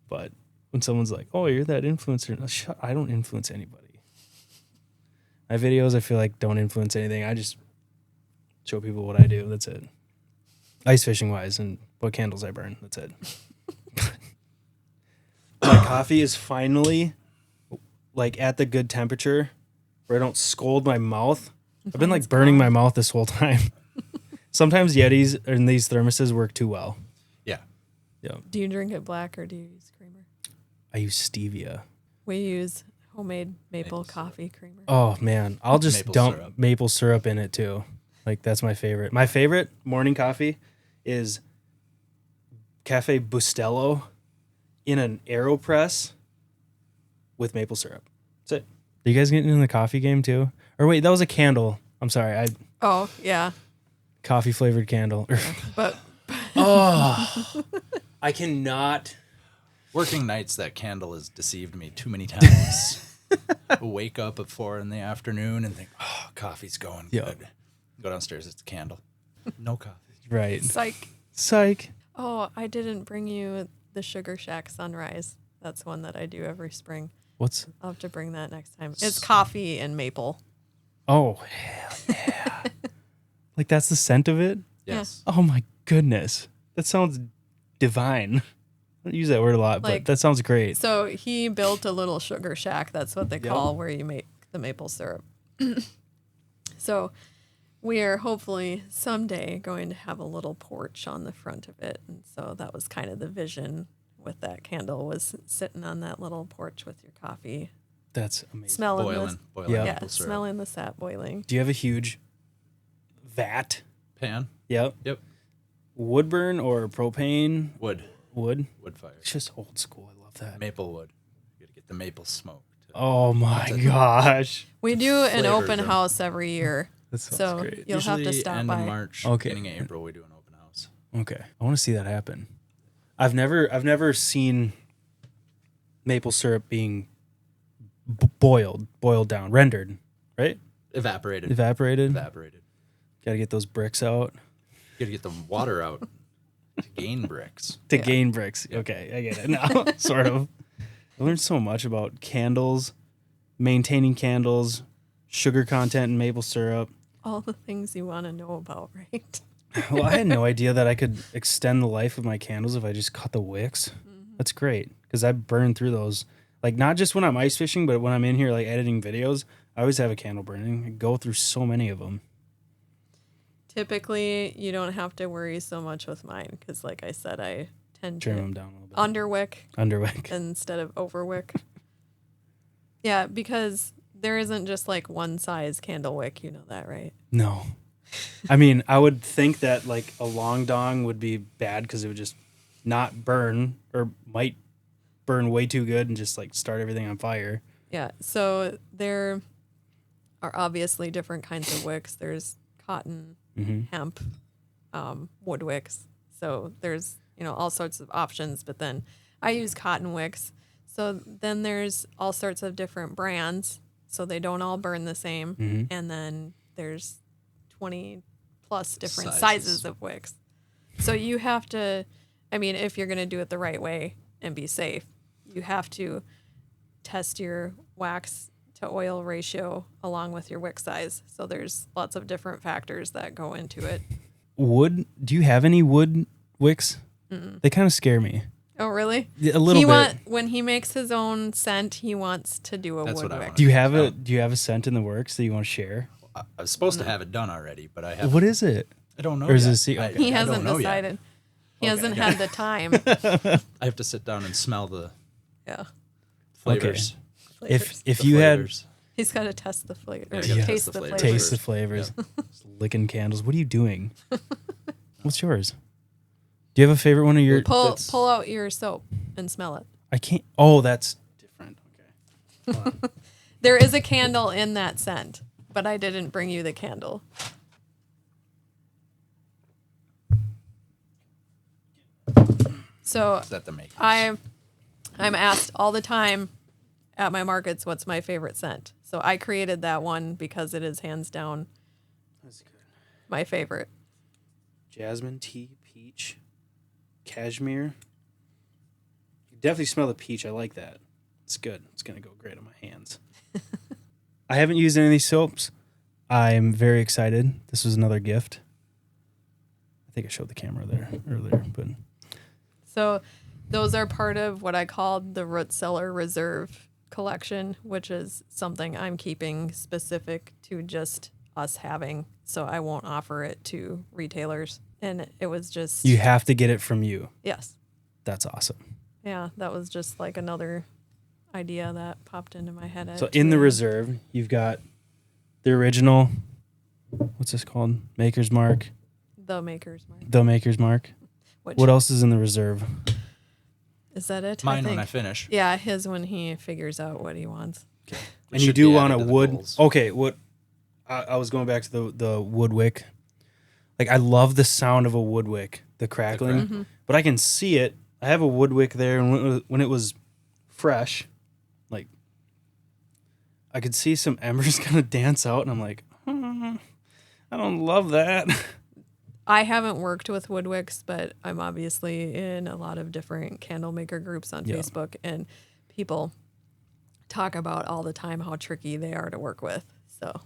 but when someone's like, "Oh, you're that influencer," no, I don't influence anybody. My videos, I feel like, don't influence anything. I just show people what I do. That's it. Ice fishing wise, and what candles I burn. That's it. My coffee is finally like at the good temperature where I don't scald my mouth. I've been like burning my mouth this whole time. Sometimes Yetis and these thermoses work too well. Yeah. Yeah. Do you drink it black or do you use creamer? I use stevia. We use homemade maple coffee creamer. Oh man, I'll just Maple dump syrup. maple syrup in it too. Like that's my favorite. My favorite morning coffee is Cafe Bustelo in an AeroPress with maple syrup. That's it. Are you guys getting in the coffee game too? Or wait, that was a candle. I'm sorry. Oh, yeah. Coffee flavored candle. But Oh, I cannot. Working nights, that candle has deceived me too many times. Wake up at 4 in the afternoon and think, oh, coffee's going Yeah. good. Go downstairs, it's a candle. No coffee. Right. psych. Psych. Oh, I didn't bring you the Sugar Shack Sunrise. That's one that I do every spring. What's? I'll have to bring that next time. It's coffee and maple. Oh, hell yeah. Like that's the scent of it? Yes. Oh my goodness. That sounds divine. I don't use that word a lot, Like- but that sounds great. So he built a little sugar shack. That's what they Yep. call where you make the maple syrup. So we are hopefully someday going to have a little porch on the front of it. And so that was kind of the vision with that candle, was sitting on that little porch with your coffee, That's amazing. smelling Boiling Yeah. maple syrup. smelling the sap boiling. Do you have a huge vat? Pan. Yep. Yep. Wood burn or propane? Wood. Wood? Wood fire. It's just old school. I love that. Maple wood. You gotta get the maple smoke. Oh my gosh. We do an Flavors open them. house every year. That sounds So great. you'll have to Usually stop end by. of March, Okay. beginning of April, we do an open house. Okay. I want to see that happen. I've never seen maple syrup being boiled down, rendered, right? Evaporated. Evaporated. Evaporated. Got to get those bricks out You gotta get the water out to gain bricks. to Yeah. gain bricks. Okay, I get it now. Sort of. I learned so much about candles, maintaining candles, sugar content in maple syrup. All the things you want to know about, right? Well, I had no idea that I could extend the life of my candles if I just cut the wicks. That's great because I burn through those. Like not just when I'm ice fishing, but when I'm in here like editing videos, I always have a candle burning. I go through so many of them. Typically, you don't have to worry so much with mine because, like I said, I tend Trim to them down a little bit. underwick Underwick. instead of overwick. Yeah, because there isn't just like one size candle wick. You know that, right? No. I mean, I would think that like a long dong would be bad because it would just not burn or might burn way too good and just like start everything on fire. Yeah. So there are obviously different kinds of wicks. There's cotton, hemp, wood wicks. So there's, all sorts of options, but then I use cotton wicks. So then there's all sorts of different brands. So they don't all burn the same. And then there's 20 plus different sizes of wicks. So you have to, if you're going to do it the right way and be safe, you have to test your wax to oil ratio along with your wick size. So there's lots of different factors that go into it. Wood? Do you have any wood wicks? They kind of scare me. Oh, really? A little bit. When he makes his own scent, he wants to do a That's wood what I wick. want. Do you have a scent in the works that you want to share? I was supposed to have it done already, but I haven't. What is it? I don't know. Or is yet. it secret? I- Okay. He I don't hasn't know yet. decided. He hasn't Okay. had the time. I have to sit down and smell the Yeah. flavors. If The you had flavors. He's got to test the flavor. Yeah, Or you gotta taste test the the flavors. flavor. taste the flavors, Just licking candles. What are you doing? What's yours? Do you have a favorite one of your? Pull out your soap and smell it. I can't. Oh, that's different. Okay. Hold on. There is a candle in that scent, but I didn't bring you the candle. So Is that the makers? I'm asked all the time at my markets what's my favorite scent. So I created that one because it is hands down That's good. my favorite. Jasmine, tea, peach, cashmere. You definitely smell the peach. I like that. It's good. It's going to go great on my hands. I haven't used any of these soaps. I'm very excited. This was another gift. I think I showed the camera there earlier, but So those are part of what I called the Root Cellar Reserve collection, which is something I'm keeping specific to just us having. So I won't offer it to retailers. And it was just... you have to get it from you. Yes. That's awesome. Yeah, that was just like another idea that popped into my head. So in the reserve, you've got the original, what's this called? Maker's Mark. The Maker's Mark. The Maker's Mark. What else is in the reserve? Is that it? Mine when I finish. Yeah, his when he figures out what he wants. Okay. And you do want a wood. Okay, what? I was going back to the wood wick. Like, I love the sound of a wood wick, the crackling, but I can see it. I have a wood wick there, and when it was fresh, like, I could see some embers kind of dance out, and I'm like, I don't love that. I haven't worked with wood wicks, but I'm obviously in a lot of different candle maker groups on Facebook, and people talk about all the time how tricky they are to work with. So,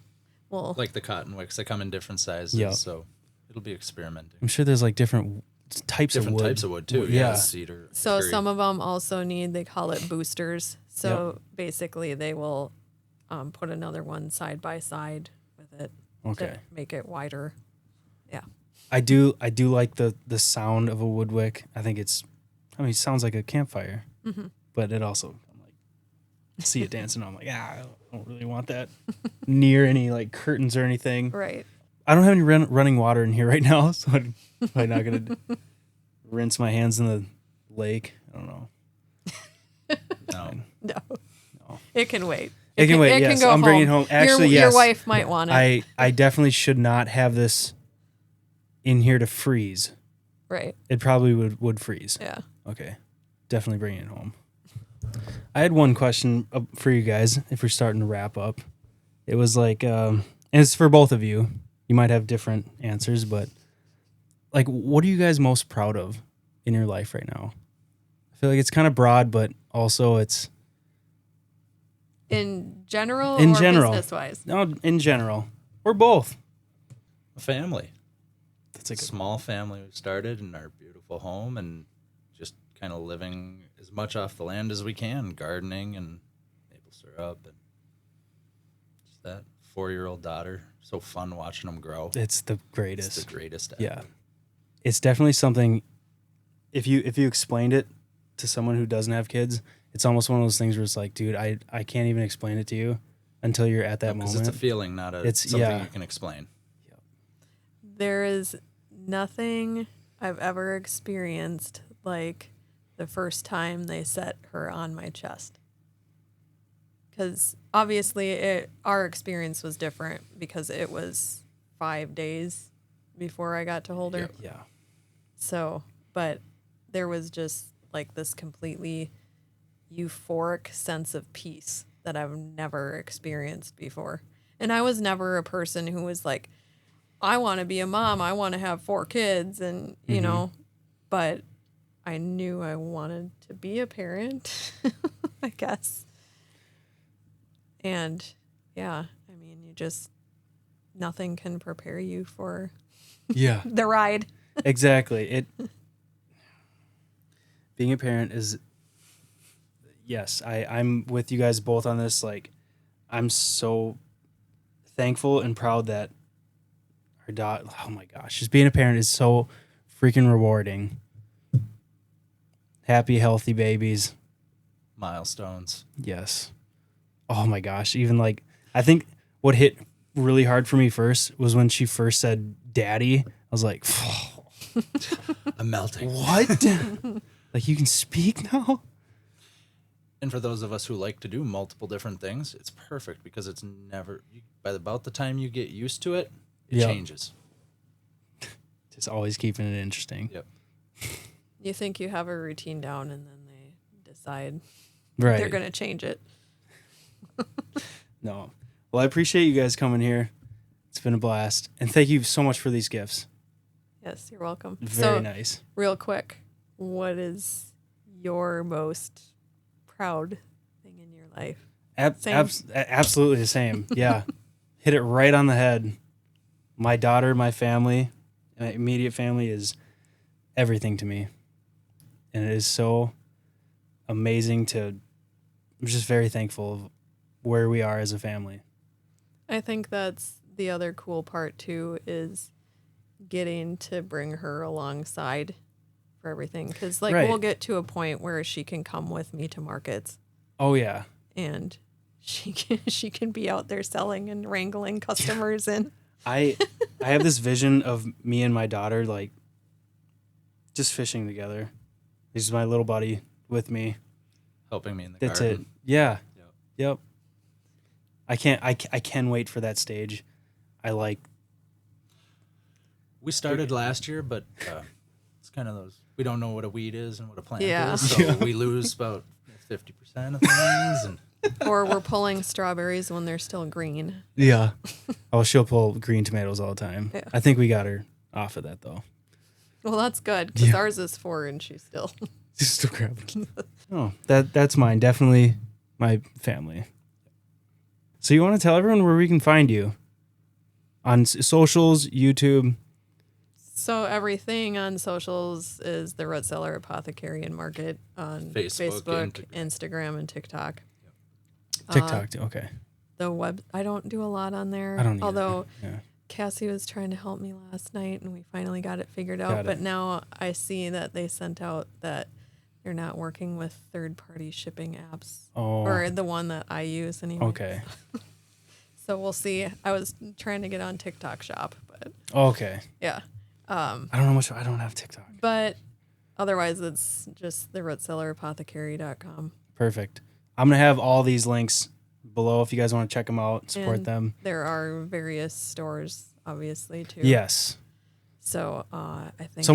well, like the cotton wicks, they come in different sizes, so it'll be experimenting. I'm sure there's like different types of wood. Different types of wood too. Yeah. Cedar. So some of them also need, they call it boosters. So basically they will put another one side by side with it to make it wider. Yeah. I do like the sound of a wood wick. I think it sounds like a campfire, but it also, I'm like, see it dancing. I'm like, I don't really want that near any like curtains or anything. Right. I don't have any running water in here right now, so I'm probably not going to rinse my hands in the lake. I don't know. No. It can wait. It can wait, yes. I'm bringing it home. Actually, yes. Your wife might want it. I definitely should not have this in here to freeze. Right. It probably would freeze. Yeah. Okay. Definitely bringing it home. I had one question for you guys if we're starting to wrap up. It was like, and it's for both of you. You might have different answers, but like, what are you guys most proud of in your life right now? I feel like it's kind of broad, but also it's... In general in or general. business-wise? No, in general. Or both. A family. That's a small family we started in our beautiful home and just kind of living as much off the land as we can, gardening and maple syrup and just that 4-year-old daughter. So fun watching them grow. It's the greatest. It's the greatest ever. Yeah. It's definitely something, if you explained it to someone who doesn't have kids, it's almost one of those things where it's like, dude, I can't even explain it to you until you're at that moment. Because it's a feeling, not something you can explain. Yep. There is nothing I've ever experienced like the first time they set her on my chest. Because obviously our experience was different because it was 5 days before I got to hold her. Yeah. So, but there was just like this completely euphoric sense of peace that I've never experienced before. And I was never a person who was like, I want to be a mom. I want to have 4 kids and, you know, but I knew I wanted to be a parent, I guess. And yeah, I mean, nothing can prepare you for the ride. Exactly. Being a parent is, yes, I'm with you guys both on this. Like, I'm so thankful and proud that our daughter, oh my gosh, just being a parent is so freaking rewarding. Happy, healthy babies. Milestones. Yes. Oh my gosh. Even like, I think what hit really hard for me first was when she first said daddy. I was like, I'm melting. What? Like, you can speak now? And for those of us who like to do multiple different things, it's perfect because it's never, by about the time you get used to it, it changes. Just always keeping it interesting. Yep. You think you have a routine down, and then they decide Right. they're going to change it. No. Well, I appreciate you guys coming here. It's been a blast. And thank you so much for these gifts. Yes, you're welcome. Very nice. Real quick, what is your most proud thing in your life? Absolutely the same. Yeah. Hit it right on the head. My daughter, my family, my immediate family is everything to me. And it is so amazing I'm just very thankful of where we are as a family. I think that's the other cool part too, is getting to bring her alongside for everything. Because we'll get to a point where she can come with me to markets. Oh yeah. And she can be out there selling and wrangling customers. And I have this vision of me and my daughter just fishing together. This is my little buddy with me. Helping me in the That's garden. it. Yeah. Yep. I can wait for that stage. We started last year, but it's kind of those, we don't know what a weed is and what a plant Yeah. is, so we lose about 50% of things. And or we're pulling strawberries when they're still green. Yeah. Oh, she'll pull green tomatoes all the time. Yeah. I think we got her off of that though. Well, that's good, because ours is 4 and she's still. She's still grabbing. Oh, that's mine. Definitely my family. So you want to tell everyone where we can find you? On socials, YouTube? So everything on socials is the Root Cellar Apothecary and Market on Facebook, Instagram, and TikTok. TikTok, too. Okay. I don't do a lot on there. I don't either. Although Yeah. Cassie was trying to help me last night, and we finally got it figured out. But now I see that they sent out that they're not working with third-party shipping apps. Oh. Or the one that I use anyway. Okay. So we'll see. I was trying to get on TikTok Shop, but Okay. yeah. I don't know much. I don't have TikTok. But otherwise, it's just the rootcellarapothecary.com. Perfect. I'm going to have all these links below if you guys want to check them out, support And them. There are various stores, obviously, too. Yes. So I think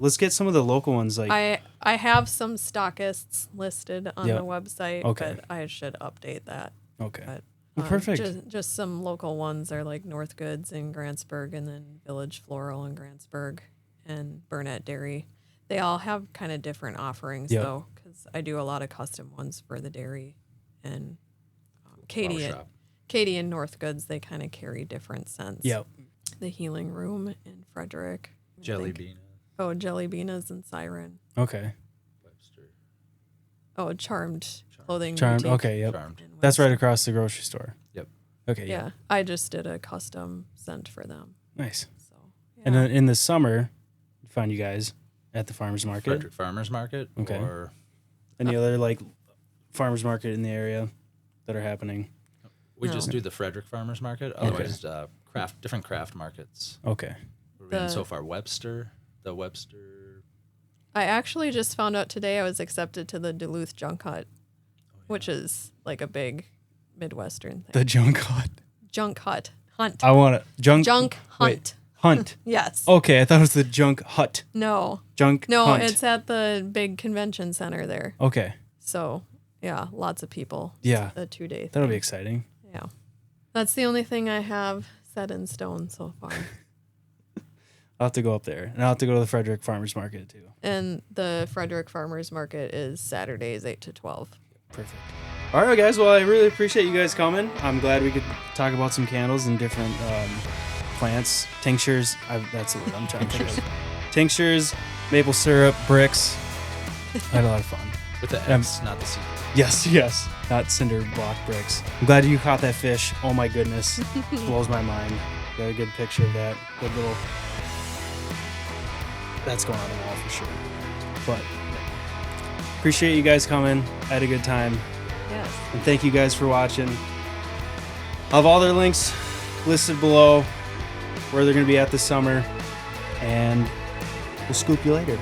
let's get some of the local ones. I have some stockists listed on Yep. the website, Okay. but I should update that. Okay. But, Well, perfect. Just some local ones are like North Goods in Grantsburg, and then Village Floral in Grantsburg, and Burnett Dairy. They all have kind of different offerings, Yep. though, because I do a lot of custom ones for the dairy. And Katie and North Goods, they kind of carry different scents. Yep. The Healing Room in Frederick. Jelly Bean. Oh, Jelly Beana's in Siren. Okay. Webster. Oh, Charmed Clothing Charmed. Boutique Okay. Yep. Charmed. in That's West. right across the grocery store. Yep. Okay. Yeah, I just did a custom scent for them. Nice. So, yeah. And then in the summer, find you guys at the farmers market. Frederick Farmers Market. Okay. Or Any other farmers market in the area that are happening? we No. just do the Frederick Farmers Market. Otherwise, different craft markets. Okay. We're in so far Webster. The Webster. I actually just found out today I was accepted to the Duluth Junk Hut, which is like a big Midwestern thing. The junk hut. Junk Hut. Hunt. I want to junk Junk Hunt. Hunt. Yes. Okay, I thought it was the junk hut. No. Junk No, hunt. it's at the big convention center there. Okay. So, yeah, lots of people. Yeah. It's a 2-day thing. That'll be exciting. Yeah. That's the only thing I have set in stone so far. I'll have to go up there. And I'll have to go to the Frederick Farmers Market too. And the Frederick Farmers Market is Saturdays 8 to 12. Perfect. All right, guys. Well, I really appreciate you guys coming. I'm glad we could talk about some candles and different plants. Tinctures. That's the word I'm trying to think of. Tinctures, maple syrup, bricks. I had a lot of fun. With the X, not the C. Yes. Not cinder block bricks. I'm glad you caught that fish. Oh my goodness. Blows my mind. Got a good picture of that. Good little... That's going on the wall for sure. But appreciate you guys coming. I had a good time. Yes. And thank you guys for watching. I'll have all their links listed below, where they're going to be at this summer. And we'll scoop you later.